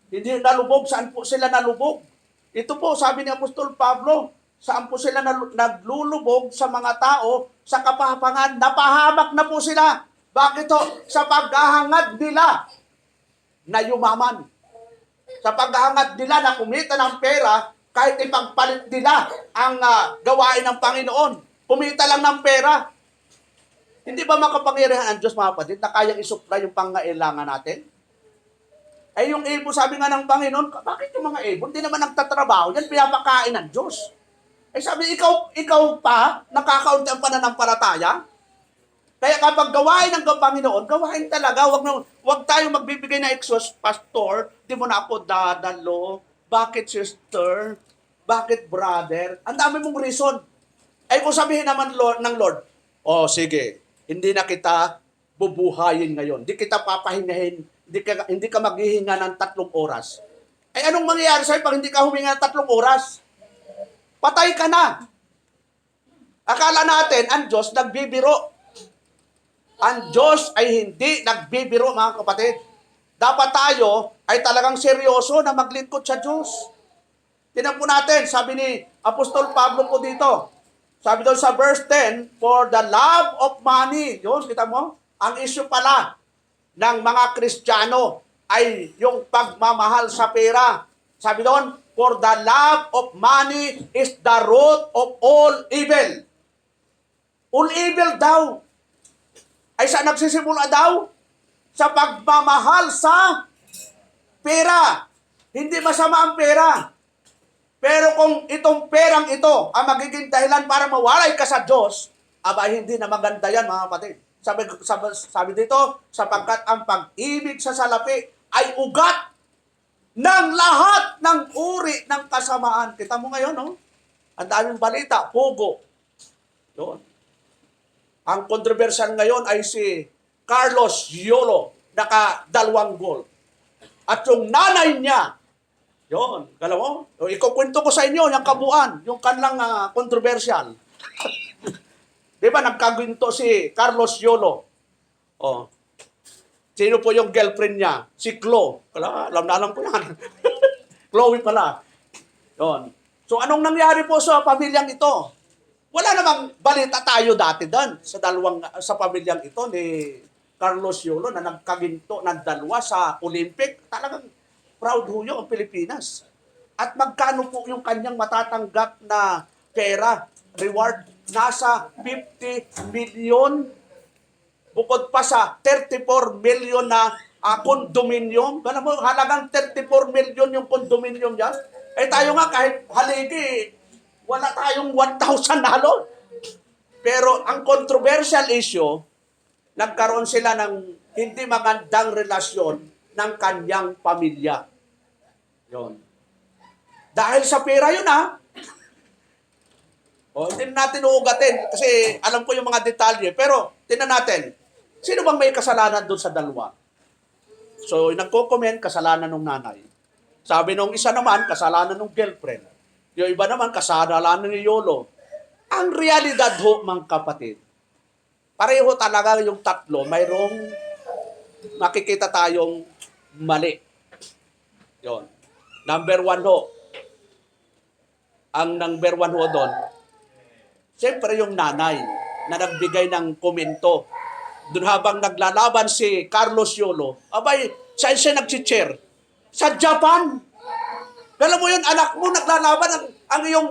Hindi nalubog. Saan po sila nalubog? Ito po, sabi ni Apostol Pablo, saan po sila naglulubog sa mga tao sa kapahapangan? Napahamak na po sila. Bakit to? Sa paghahangad nila na yumaman. Sa paghahangad nila na kumita ng pera, kahit ipagpalit nila ang gawain ng Panginoon. Kumita lang ng pera. Hindi ba makapangyarihan ang Diyos, mga kapatid, na kayang isupla yung pangailangan natin? Ay yung ibon, sabi nga ng Panginoon, bakit yung mga ibon? Hindi naman nagtatrabaho, yan pinapakain ng Diyos. Ay sabi, ikaw pa, nakakaunti ang pananampalataya? Kaya kapag gawain ng Panginoon, gawain talaga. Wag tayo magbibigay na excuse, Pastor, di mo na ako dadalo. Bakit sister? Bakit brother? Ang dami mong reason. Ay kung sabihin naman ng Lord, sige, hindi na kita bubuhayin ngayon. Hindi kita papahingahin. Hindi ka maghihinga ng 3 oras. Ay anong mangyayari sa'yo pag hindi ka huminga ng 3 oras? Patay ka na. Akala natin, ang Diyos nagbibiro. Ang Diyos ay hindi nagbibiro, mga kapatid. Dapat tayo ay talagang seryoso na maglingkod sa Diyos. Tingnan po natin, sabi ni Apostol Pablo po dito. Sabi doon sa verse 10, for the love of money. Yun, kita mo? Ang issue pala ng mga Kristiyano ay yung pagmamahal sa pera. Sabi doon, for the love of money is the root of all evil. All evil daw. Ay saan nagsisimula daw? Sa pagmamahal sa pera. Hindi masama ang pera. Pero kung itong perang ito ang magiging dahilan para mawalay ka sa Diyos, hindi na maganda yan, mga kapatid. Sabi dito, sapagkat ang pag-ibig sa salapi ay ugat ng lahat ng uri ng kasamaan. Kita mo ngayon, no? Ang daming balita, pugo. Doon. Ang kontrobersyal ngayon ay si Carlos Yolo, naka-2 goal. At yung nanay niya, yun, alam mo, ikukwento ko sa inyo yung kabuuan, yung kanilang kontrobersyal. Di ba, nagkaginto si Carlos Yolo. Sino po yung girlfriend niya? Si Chloe. Alam ko yan. Chloe pala. Yun. So, anong nangyari po sa pamilyang ito? Wala namang balita tayo dati doon sa pamilyang ito ni Carlos Yolo na nagkaginto ng 2 sa Olympic. Talagang proud ho yun ang Pilipinas. At magkano po yung kanyang matatanggap na pera, reward? Nasa 50 million. Bukod pa sa 34 million na condominium. Alam mo, halagang 34 million yung condominium yan. Tayo nga kahit haligi, wala tayong 1,000 halo. Pero ang controversial issue, nagkaroon sila ng hindi magandang relasyon ng kanyang pamilya. Yon. Dahil sa pera yun, hindi natin uugatin kasi alam ko yung mga detalye. Pero, tingnan natin, sino bang may kasalanan doon sa 2? So, nagko-comment, kasalanan ng nanay. Sabi nung isa naman, kasalanan ng girlfriend. Yung iba naman, kasalanan ni Yolo. Ang realidad ho, mga kapatid, pareho talaga yung 3, mayroong makikita tayong mali. Yon. Number 1 ho. Ang number 1 ho doon, siyempre yung nanay na nagbigay ng komento. Doon habang naglalaban si Carlos Yolo, saan siya nag-chair? Sa Japan. Alam mo yun, anak mo naglalaban ang iyong,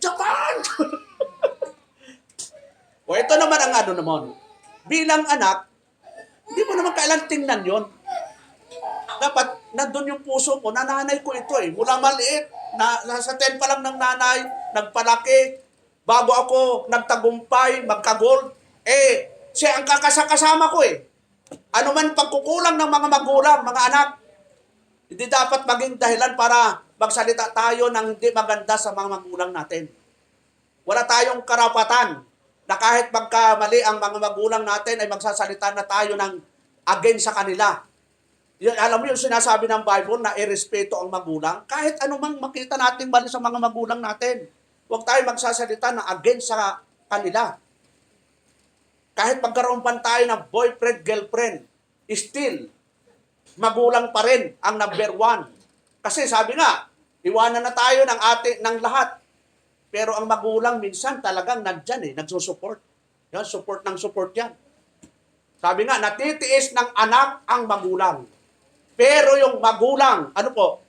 Japan! Ito naman ang ano naman. Bilang anak, hindi mo naman kailan tingnan yon. Dapat, nandun yung puso mo, nanay ko ito Mula maliit, nasa 10 pa lang ng nanay, nagpalaki, bago ako nagtagumpay, magka-gold, siya ang kakasama ko eh. Ano man pagkukulang ng mga magulang, mga anak, hindi dapat maging dahilan para magsalita tayo ng hindi maganda sa mga magulang natin. Wala tayong karapatan na kahit magkamali ang mga magulang natin ay magsasalita na tayo ng against sa kanila. Yun, alam mo yung sinasabi ng Bible na irespeto ang magulang, kahit anumang makita natin mali sa mga magulang natin. Huwag tayo magsasalita na against sa kanila. Kahit magkaroon pa tayo ng boyfriend, girlfriend, still, magulang pa rin ang number one. Kasi sabi nga, iwanan na tayo ng lahat. Pero ang magulang minsan talagang nandyan nagsusupport. Yan, support ng support yan. Sabi nga, natitiis ng anak ang magulang. Pero yung magulang, ano po,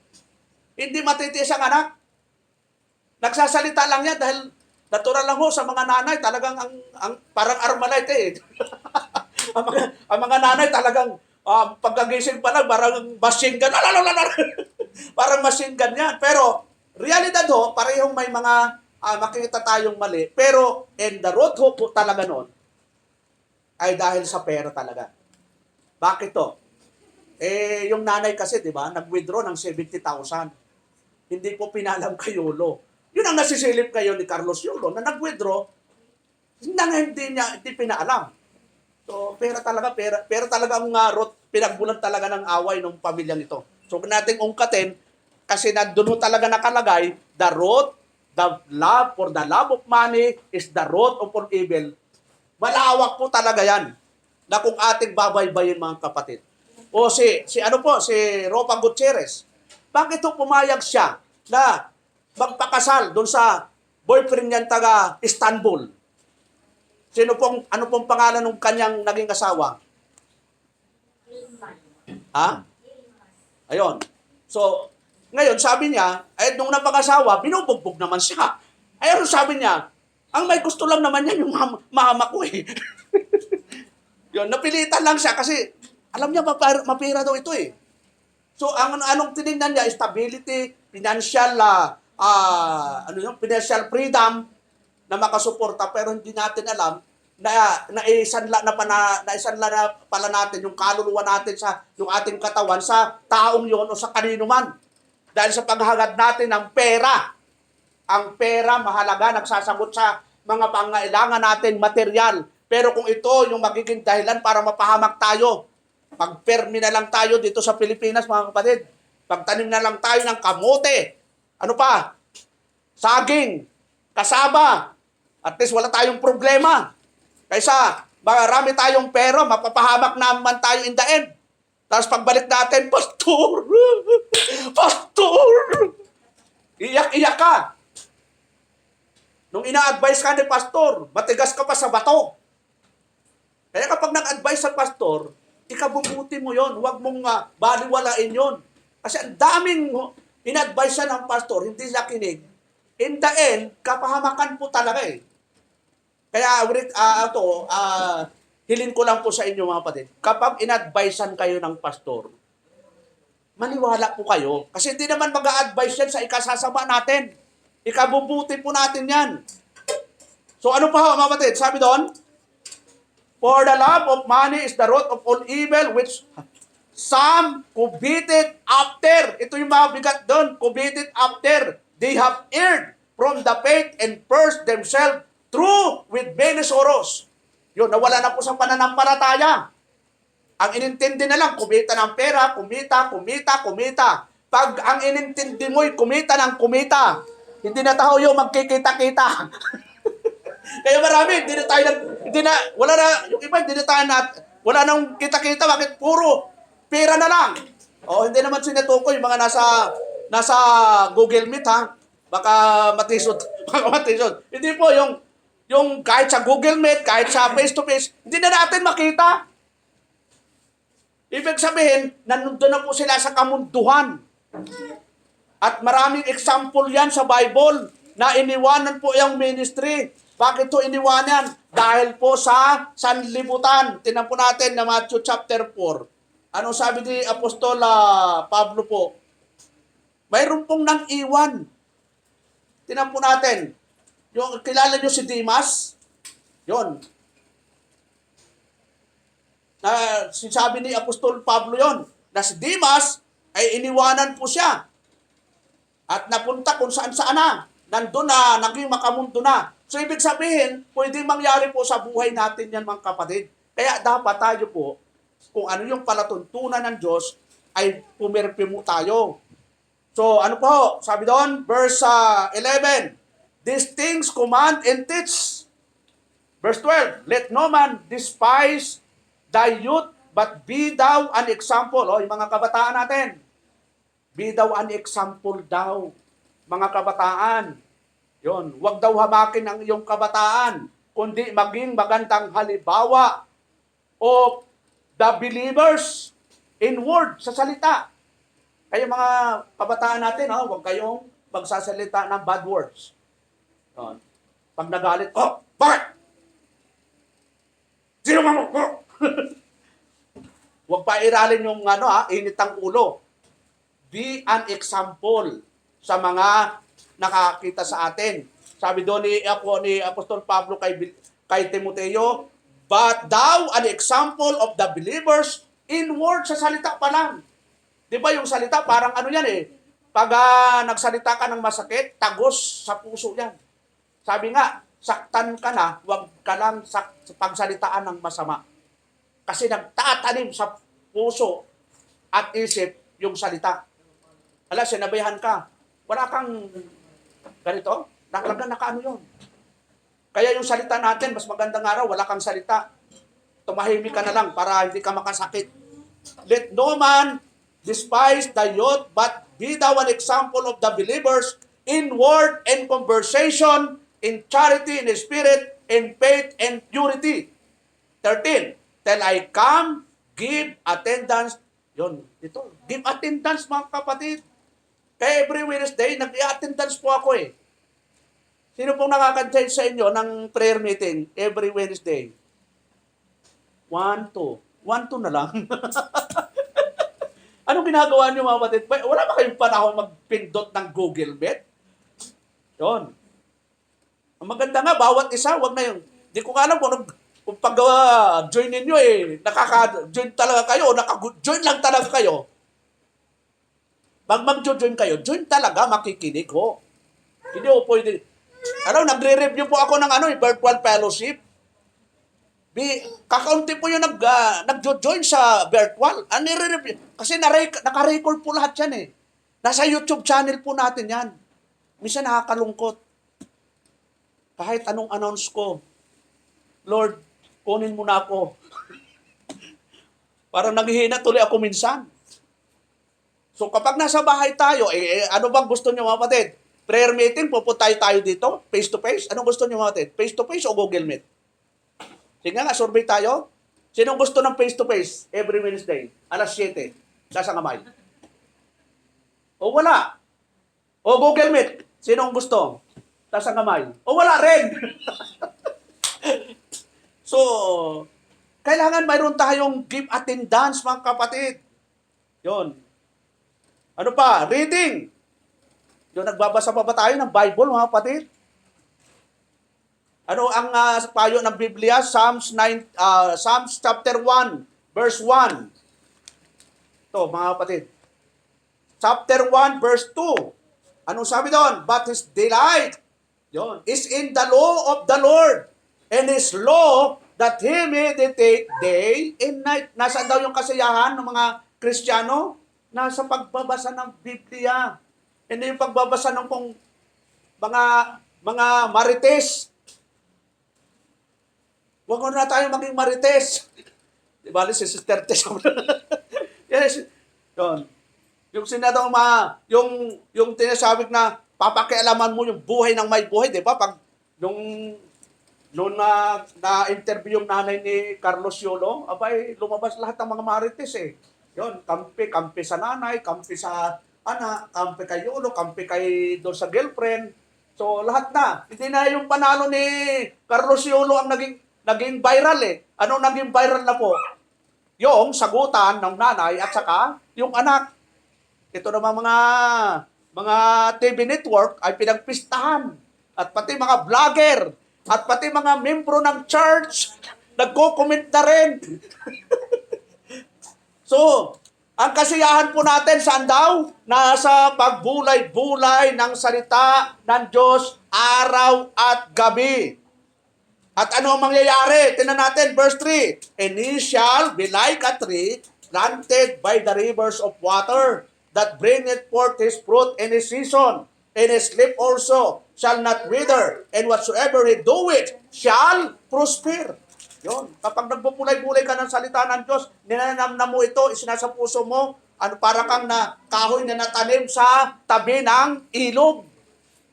hindi matitiis ang anak. Nagsasalita lang yan dahil natural lang ho sa mga nanay, talagang ang parang Armalite eh. ang mga nanay talagang pagkagising pa lang, parang machine gun. Parang machine gun yan. Pero, realidad ho, parehong may mga makikita tayong mali. Pero, and the road ho po talaga noon, ay dahil sa pera talaga. Bakit to? Yung nanay kasi, di ba, nag-withdraw ng 70,000. Hindi po pinalam kay Yolo. Yun ang nasisilip kayo ni Carlos Yolo na nag-withdraw, hindi pinaalam. So, pera talaga ang pinagbulan talaga ng away ng pamilyang ito. So, nating ungkatin, kasi doon talaga nakalagay, the love of money is the root of all evil. Malawak po talaga yan, na kung ating babaybayin mga kapatid. O si Ropa Gutierrez, bakit pumayag siya na magpakasal doon sa boyfriend niyan taga Istanbul? Ano pong pangalan ng kanyang naging asawa? Ha? Ayun. So, ngayon sabi niya, nung napag-asawa, binubugbog naman siya. Ayun sabi niya, ang may gusto lang naman yan yung mama ko eh. Yun, napilitan lang siya kasi alam niya mapira daw ito eh. So, anong tinignan niya? Stability, financial financial freedom na makasuporta, pero hindi natin alam na naisanla na pala natin yung kaluluwa natin sa yung ating katawan sa taong yon o sa kanino man. Dahil sa paghagad natin ng pera. Ang pera mahalaga, nagsasagot sa mga pangailangan natin material. Pero kung ito yung magiging dahilan para mapahamak tayo, pagpermi na lang tayo dito sa Pilipinas, mga kapatid. Pagtanim na lang tayo ng kamote. Ano pa? Saging, kasaba. At least wala tayong problema. Kaysa marami tayong pera, mapapahamak naman tayo in the end. Tapos pagbalik natin, Pastor! Pastor! Iyak-iyak ka. Nung ina-advise ka ni Pastor, matigas ka pa sa bato. Kaya kapag nag-advise sa Pastor, ikabubuti mo yon, huwag mong baliwalain yon. Kasi ang daming in-advise siya ng Pastor, hindi siya kinig. In the end, kapahamakan po talaga eh. Kaya hilin ko lang po sa inyo mga kapatid, kapag in-advisean kayo ng Pastor, maniwala po kayo. Kasi hindi naman mag-a-advise yan sa ikasasama natin. Ikabubuti po natin yan. So ano pa mga kapatid? Sabi doon, for the love of money is the root of all evil, which some coveted after. Ito yung mga bigat doon. Coveted after. They have erred from the faith and purged themselves through with many sorrows. Yun, nawala na po sa pananampalataya. Ang inintindi na lang, kumita ng pera, kumita. Pag ang inintindi mo'y kumita ng kumita, hindi na tayo yung magkikita-kita. Kaya marami, wala nang kita-kita, bakit puro pera na lang. Hindi naman sinetukoy, mga nasa Google Meet ha, baka matisod. Hindi po, yung kahit sa Google Meet, kahit sa face-to-face, hindi na natin makita. Ibig sabihin, nandun na po sila sa kamunduhan. At maraming example yan sa Bible na iniwanan po yung ministry. Bakit to iniwanan? Dahil po sa sanlibutan. Tingnan po natin na Matthew chapter 4. Anong sabi ni Apostol Pablo po? Mayroon pong nang iwan. Tingnan po natin. Yung kilala nyo si Dimas? Yon. Na sinasabi ni Apostol Pablo yon na si Dimas ay iniwanan po siya at napunta kung saan-saan na. Nandun na, naging makamundo na. So ibig sabihin, pwede mangyari po sa buhay natin yan mga kapatid. Kaya dapat tayo po, kung ano yung palatuntunan ng Diyos, ay pumirpimo tayo. So ano po, sabi doon, verse 11, these things command and teach. Verse 12, let no man despise thy youth, but be thou an example. O, yung mga kabataan natin, be thou an example daw, mga kabataan. Yon, huwag daw hamakin ang iyong kabataan, kundi maging magandang halimbawa of the believers in word, sa salita. Kaya mga kabataan natin, huwag kayong magsasalita ng bad words. Yon. Pag nagalit, bakit? Sino ka mo? Huwag pa iralin yung init ang ulo. Be an example sa mga nakakita sa atin. Sabi doon ni Apostol Pablo kay Timoteo, but thou an example of the believers in word, sa salita pa lang. Di ba yung salita parang ano yan pag nagsalita ka ng masakit, tagos sa puso yan. Sabi nga, saktan ka na, huwag ka lang pagsalitaan ng masama. Kasi nagtatanim sa puso at isip yung salita. Hala, sinabihan ka. Wala kang ganito. Nakaano yun. Kaya yung salita natin, mas magandang araw, wala kang salita. Tumahimik ka na lang para hindi ka makasakit. Let no man despise the youth, but be thou an example of the believers in word and conversation, in charity, in spirit, in faith, and purity. 13. Till I come, give attendance. Yun, ito. Give attendance, mga kapatid. Kaya every Wednesday, nag-i-attendance po ako Sino pong nakaka-attend sa inyo ng prayer meeting every Wednesday? 1, 2. 1, 2 na lang. Anong ginagawa niyo, mga kapatid? Wala ba kayong panahon magpindot ng Google Meet? Yun. Ang maganda nga, bawat isa, wag na yung, di ko alam kung pag-join ninyo nakaka-join talaga kayo, o naka-join lang talaga kayo. Pag mag-join kayo, join talaga, makikinig ho. Hindi ho pwede. Nagre-review po ako ng virtual fellowship. Kakaunti po yung nag-join sa virtual. Nire-review. Kasi naka-record po lahat yan Nasa YouTube channel po natin yan. Minsan nakakalungkot. Kahit anong announce ko, Lord, kunin mo na ako. Parang naghihina tuloy ako minsan. So kapag nasa bahay tayo, ano bang gusto niyo, mga kapatid? Prayer meeting, pupunta tayo dito, face to face. Anong gusto niyo, mga kapatid? Face to face o Google Meet? Sige nga, survey tayo. Sinong gusto ng face to face every Wednesday? Alas 7. Nasa kamay. O wala. O Google Meet. Sinong gusto? Nasa kamay. O wala rin. So, kailangan mayroon tayong give attendance, mga kapatid. Yon. Ano pa? Reading. Yung nagbabasa pa ba tayo ng Bible, mga kapatid? Ano ang payo ng Biblia? Psalms chapter 1, verse 1. Ito, mga kapatid. Chapter 1, verse 2. Anong sabi doon? But his delight is in the law of the Lord, and his law that he meditate day and night. Nasaan daw yung kasiyahan ng mga Kristiyano? Nasa pagbabasa ng Biblia. Hindi yung pagbabasa ng mga marites. Huwag ko na tayo maging marites. Di ba, si Sister Tess? Yes. Yun. Yung sinadong yung tinasabik na papakialaman mo yung buhay ng may buhay, di ba? Pag nung na-interview yung nanay ni Carlos Yolo, abay, lumabas lahat ng mga marites Yun, kampi sa nanay, kampi sa anak, kampi kay Yolo, kampi kay doon sa girlfriend. So, lahat na. Hindi na yung panalo ni Carlos Yolo ang naging viral Anong naging viral na po? Yung sagutan ng nanay at saka yung anak. Ito naman mga TV network ay pinagpistahan. At pati mga vlogger, at pati mga membro ng church, nagko-comment na rin. So, ang kasiyahan po natin saan daw? Nasa pagbulay-bulay ng salita ng Diyos araw at gabi. At ano ang mangyayari? Tingnan natin, verse 3. And he shall be like a tree planted by the rivers of water, that bringeth forth his fruit in his season, and his leaf also shall not wither, and whatsoever he doeth shall prosper. Yun. Kapag nagbubulay-bulay ka ng salita ng Diyos, ninanamnam mo ito, isinasa puso mo, ano, para kang na kahoy na natanim sa tabi ng ilog.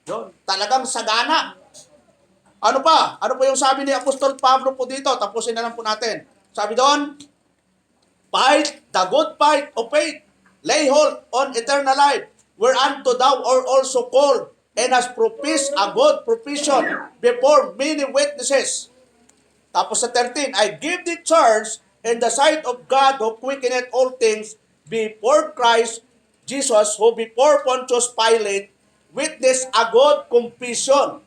Yun. Talagang sagana. Ano pa? Ano po yung sabi ni Apostol Pablo po dito? Tapusin na lang po natin. Sabi doon, fight the good fight of faith. Lay hold on eternal life, whereunto thou art also called, and hast professed a good profession before many witnesses. Tapos sa 13, I give thee charge in the sight of God who quickeneth all things before Christ Jesus, who before Pontius Pilate witnessed a good confession.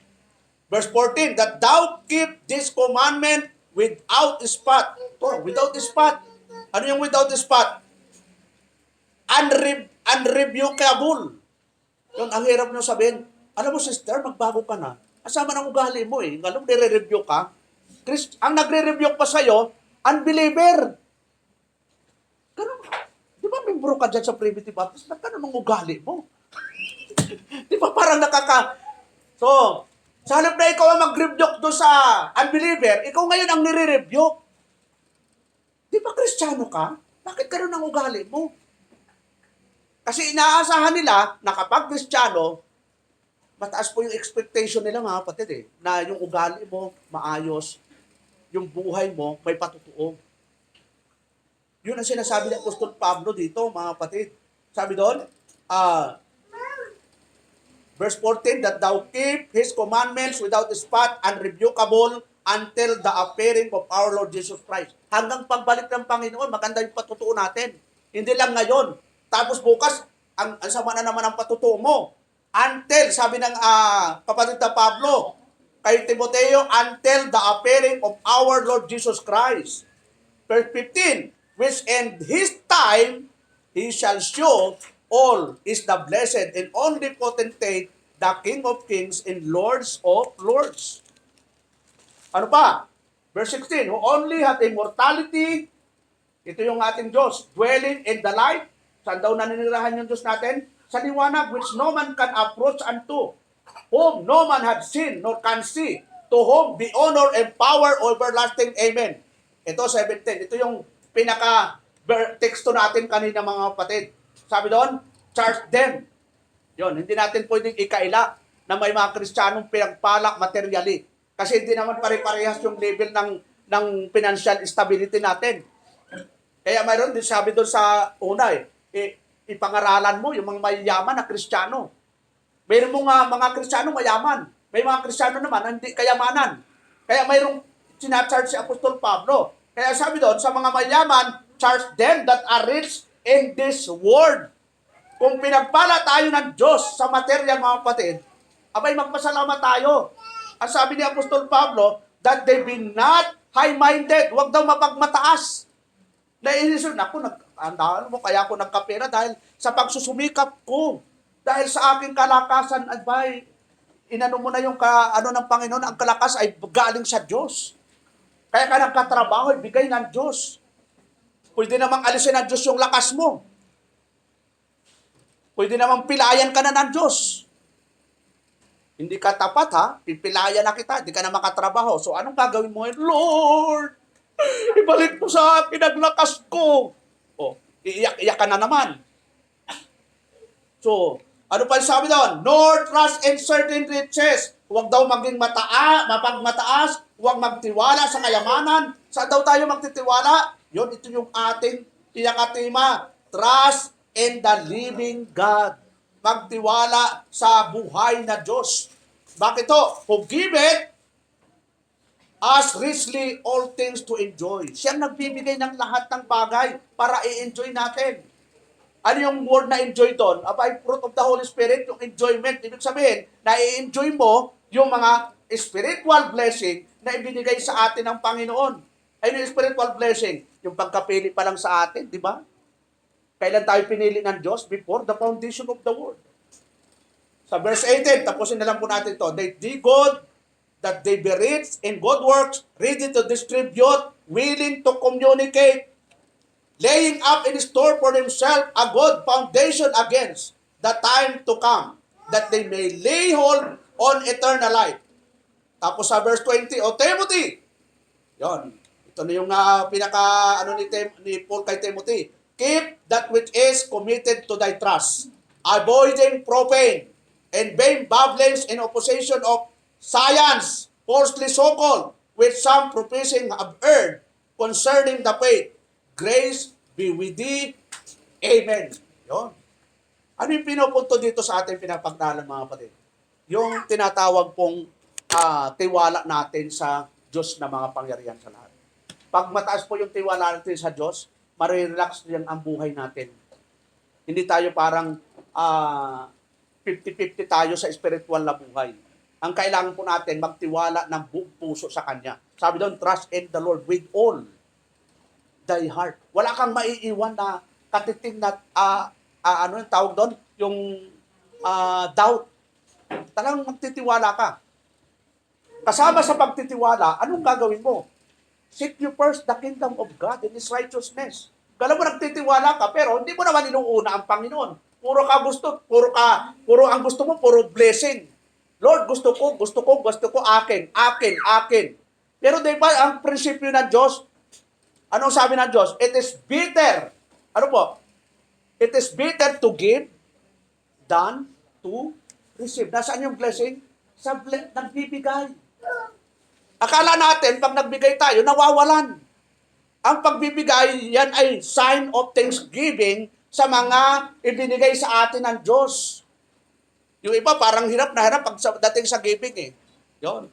Verse 14, that thou keep this commandment without spot. Oh, without spot. Ano yung without spot? Unrebukable. Yun, ang hirap nyo sabihin, alam mo sister, magbago ka na. Asama ng ugali mo eh. Alam mo, nire-review ka. Ang nagre-review pa sa'yo, unbeliever. Ganun. Di ba membro ka dyan sa Primitive Baptist? Ganun ang ugali mo. Di ba parang So, sa halip na ikaw ang mag-rebuke doon sa unbeliever, ikaw ngayon ang nire-rebuke. Di ba Kristiyano ka? Bakit ganun ang ugali mo? Kasi inaasahan nila na kapag Kristiyano, mataas po yung expectation nila mga kapatid eh, na yung ugali mo maayos, yung buhay mo may patutuo. Yun ang sinasabi ni Apostol Pablo dito mga kapatid. Sabi doon, verse 14, that thou keep His commandments without spot, unrebukable, until the appearing of our Lord Jesus Christ. Hanggang pagbalik ng Panginoon, maganda yung patutuo natin. Hindi lang ngayon. Tapos bukas, ang sama na naman ang patutuo mo. Until, sabi ng kapatid na Pablo, kay Timoteo, until the appearing of our Lord Jesus Christ. Verse 15, which in His time, He shall show all is the blessed and only potentate, the King of kings and Lords of lords. Ano pa? Verse 16, who only hath immortality, ito yung ating Diyos, dwelling in the light. Saan daw naninirahan yung Diyos natin? Sa liwanag which no man can approach unto, whom no man had seen nor can see, to whom be honor and power everlasting. Amen. Ito 17. Ito yung pinaka-teksto natin kanina mga kapatid. Sabi doon, charge them. Yon, hindi natin pwedeng ikaila na may mga Kristiyanong pinagpalak materially. Kasi hindi naman pare-parehas yung level ng financial stability natin. Kaya mayroon din sabi doon sa una ipangaralan mo yung mga mayayaman na Kristiyano. Mayroon mo nga mga Kristiyano mayaman. May mga Kristiyano naman hindi kayamanan. Kaya mayroong sinacharge si Apostol Pablo. Kaya sabi doon, sa mga mayaman, charge them that are rich in this world. Kung pinagpala tayo ng Diyos sa material mga kapatid, abay magpasalamat tayo. Ang sabi ni Apostol Pablo, that they be not high-minded. Huwag daw mapagmataas. Naiisip na ako, andaan mo, kaya ako nagkapera dahil sa pagsusumikap ko. Dahil sa aking kalakasan, abay, inano mo na yung ng Panginoon, ang kalakas ay galing sa Diyos. Kaya ka nagkatrabaho, ibigay ng Diyos. Pwede namang alisin ng Diyos yung lakas mo. Pwede namang pilayan ka na ng Diyos. Hindi ka tapat ha, pipilayan na kita, hindi ka na makatrabaho. So anong gagawin mo? Lord, ibalik mo sa akin ang lakas ko. O, iiyak-iyak ka na naman. So, ano pa sabi doon? Nor trust in certain riches. Huwag daw maging mapagmataas. Huwag magtiwala sa kayamanan. Saan daw tayo magtitiwala? Yun, ito yung ating pinakatima. Trust in the living God. Magtiwala sa buhay na Diyos. Bakit to? Who giveth us richly all things to enjoy. Siyang nagbibigay ng lahat ng bagay para i-enjoy natin. Ano yung word na enjoy doon? Abay, fruit of the Holy Spirit, yung enjoyment. Ibig sabihin, na i-enjoy mo yung mga spiritual blessing na ibinigay sa atin ng Panginoon. Ay yung spiritual blessing, yung pagkapili pa lang sa atin, di ba? Kailan tayo pinili ng Diyos? Before the foundation of the world. Sa verse 18, tapusin na lang po natin to. They did good, that they be rich in good works, ready to distribute, willing to communicate, laying up in store for themselves a good foundation against the time to come, that they may lay hold on eternal life. Tapos sa verse 20, O Timothy, yon, ito na yung ni Paul kay Timothy, keep that which is committed to thy trust, avoiding profane and vain babblings in opposition of science, falsely so-called, which some professing have erred concerning the faith. Grace be with thee. Amen. Yon. Ano yung pinupunto dito sa ating pinapagdalan, mga kapatid? Yung tinatawag pong tiwala natin sa Diyos na mga pangyarihan sa lahat. Pag mataas po yung tiwala natin sa Diyos, marirelax din ang buhay natin. Hindi tayo parang 50-50 tayo sa spiritual na buhay. Ang kailangan po natin, magtiwala ng buong puso sa Kanya. Sabi doon, trust in the Lord with all thy heart. Wala kang maiiwan na katiting na, ano yung tawag doon? Yung doubt. Talagang magtitiwala ka. Kasama sa pagtitiwala, anong gagawin mo? Seek you first the kingdom of God and His righteousness. Kala mo nagtitiwala ka, pero hindi mo naman inuuna ang Panginoon. Puro ang gusto mo, puro blessing. Lord, gusto ko, akin. Pero di ba ang prinsipyo ng Diyos? Anong sabi ng Diyos? It is better. Ano po? It is better to give than to receive. Nasaan yung blessing? Nagbibigay. Akala natin, pag nagbigay tayo, nawawalan. Ang pagbibigay, yan ay sign of thanksgiving sa mga ibinigay sa atin ng Diyos. Yung iba, parang hirap na hirap pag dating sa giving eh. Yun.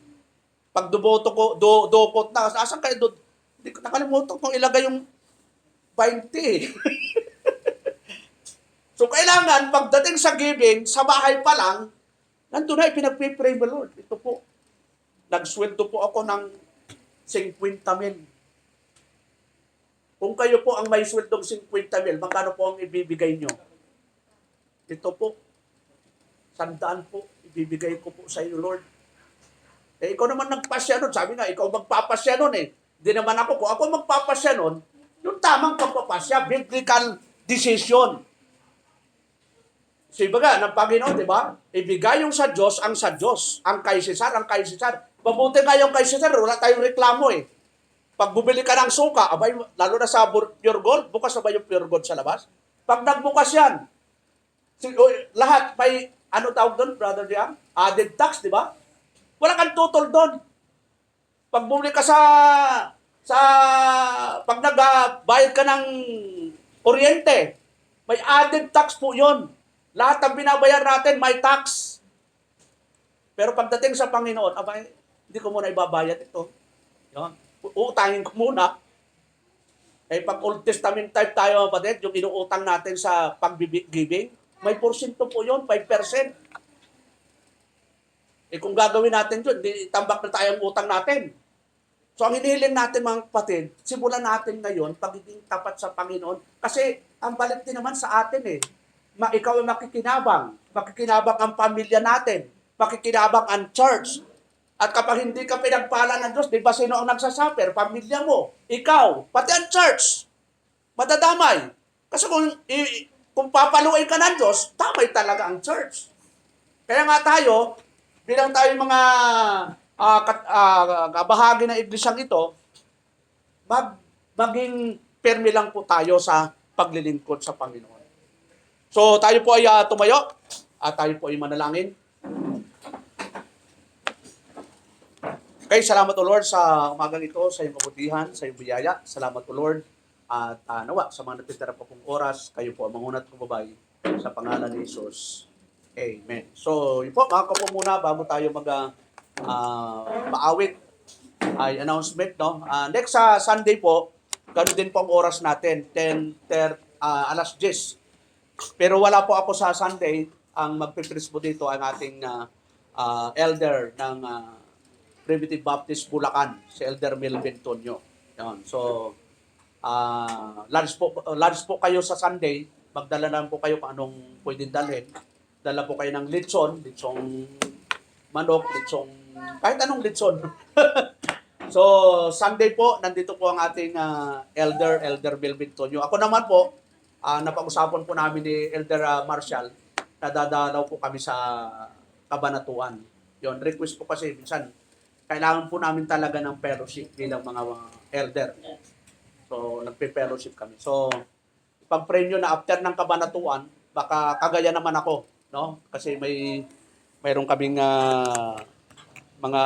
Pag dukot na, asan kayo doon? Hindi ko nakalimutan kung ilagay yung 20. So, kailangan, pagdating sa giving, sa bahay pa lang, nandun na, ipinagpipray mo, Lord. Ito po. Nagsweldo po ako ng 50,000. Kung kayo po ang may sweldong 50,000, magkano po ang ibibigay nyo? Ito po. 100 po. Ibibigay ko po sa iyo, Lord. Eh, ikaw naman nagpasya nun. Sabi nga, ikaw magpapasya nun eh. Hindi naman ako. Kung ako magpapasya nun, yung tamang pagpapasya, biblical decision. So, ibaga, ng Panginoon, di ba? Ibigay yung sa Diyos, ang sa Diyos. Ang kay Cesar, ang kay Cesar. Mabuti nga yung kay Cesar, wala tayong reklamo eh. Pag bumili ka ng suka, abay, lalo na sa pure gold, bukas na ba yung pure gold sa labas? Pag nagbukas yan, lahat may, ano tawag doon, Brother Diang? Added tax, di ba? Wala kang tutol doon. Pag bumili ka pag nagbayad ka ng kuryente, may added tax po yon. Lahat ng binabayar natin, may tax. Pero pagdating sa Panginoon, abay, hindi ko muna ibabayad ito. Yun. Uutangin ko muna. Eh, pag Old Testament type tayo, kapatid, yung inuutang natin sa pag-giving, may porsyento po yun, 5%. Eh, kung gagawin natin yun, di tambak na tayo ang utang natin. So, ang hinihiling natin, mga kapatid, simulan natin ngayon, pagiging tapat sa Panginoon. Kasi, ang balik din naman sa atin eh. Ikaw ay makikinabang ang pamilya natin, makikinabang ang church. At kapag hindi ka pinagpala ng Diyos, di ba sino ang nagsasuffer? Pamilya mo, ikaw, pati ang church. Madadamay. Kasi kung papaluin ka ng Diyos, damay talaga ang church. Kaya nga tayo, bilang tayo mga bahagi ng iglesyang ito, maging permi lang po tayo sa paglilingkod sa Panginoon. So tayo po ay tumayo at tayo po ay manalangin. Okay, salamat o Lord sa umagang ito, sa iyong kabutihan, sa iyong biyaya. Salamat o Lord. At nawa, sa mga natitira pa pong oras, kayo po ang mangunat kumabay sa pangalan ni Jesus. Amen. So, yun po, mga kapo muna, bago tayo paawit, ay announcement, no? Next Sunday po, ganoon din po ang oras natin, 10:10. Pero wala po ako sa Sunday. Ang magpipreach po dito ang ating elder ng Primitive Baptist Bulacan, si Elder Melvin Tonyo. Yun. So, lunch po kayo sa Sunday, magdala lang po kayo kung anong pwedeng dalhin. Dala po kayo ng litsong manok, kahit anong litson. So, Sunday po, nandito po ang ating Elder Melvin Tonyo. Ako naman po, napag-usapan po namin ni Elder Marshall na dadalaw po kami sa Kabanatuan. Yon, request po kasi minsan, kailangan po namin talaga ng fellowship bilang mga elder. So, nagpe-fellowship kami. So, pag-pray nyo na after ng Kabanatuan, baka kagaya naman ako, no? Kasi mayroon kaming mga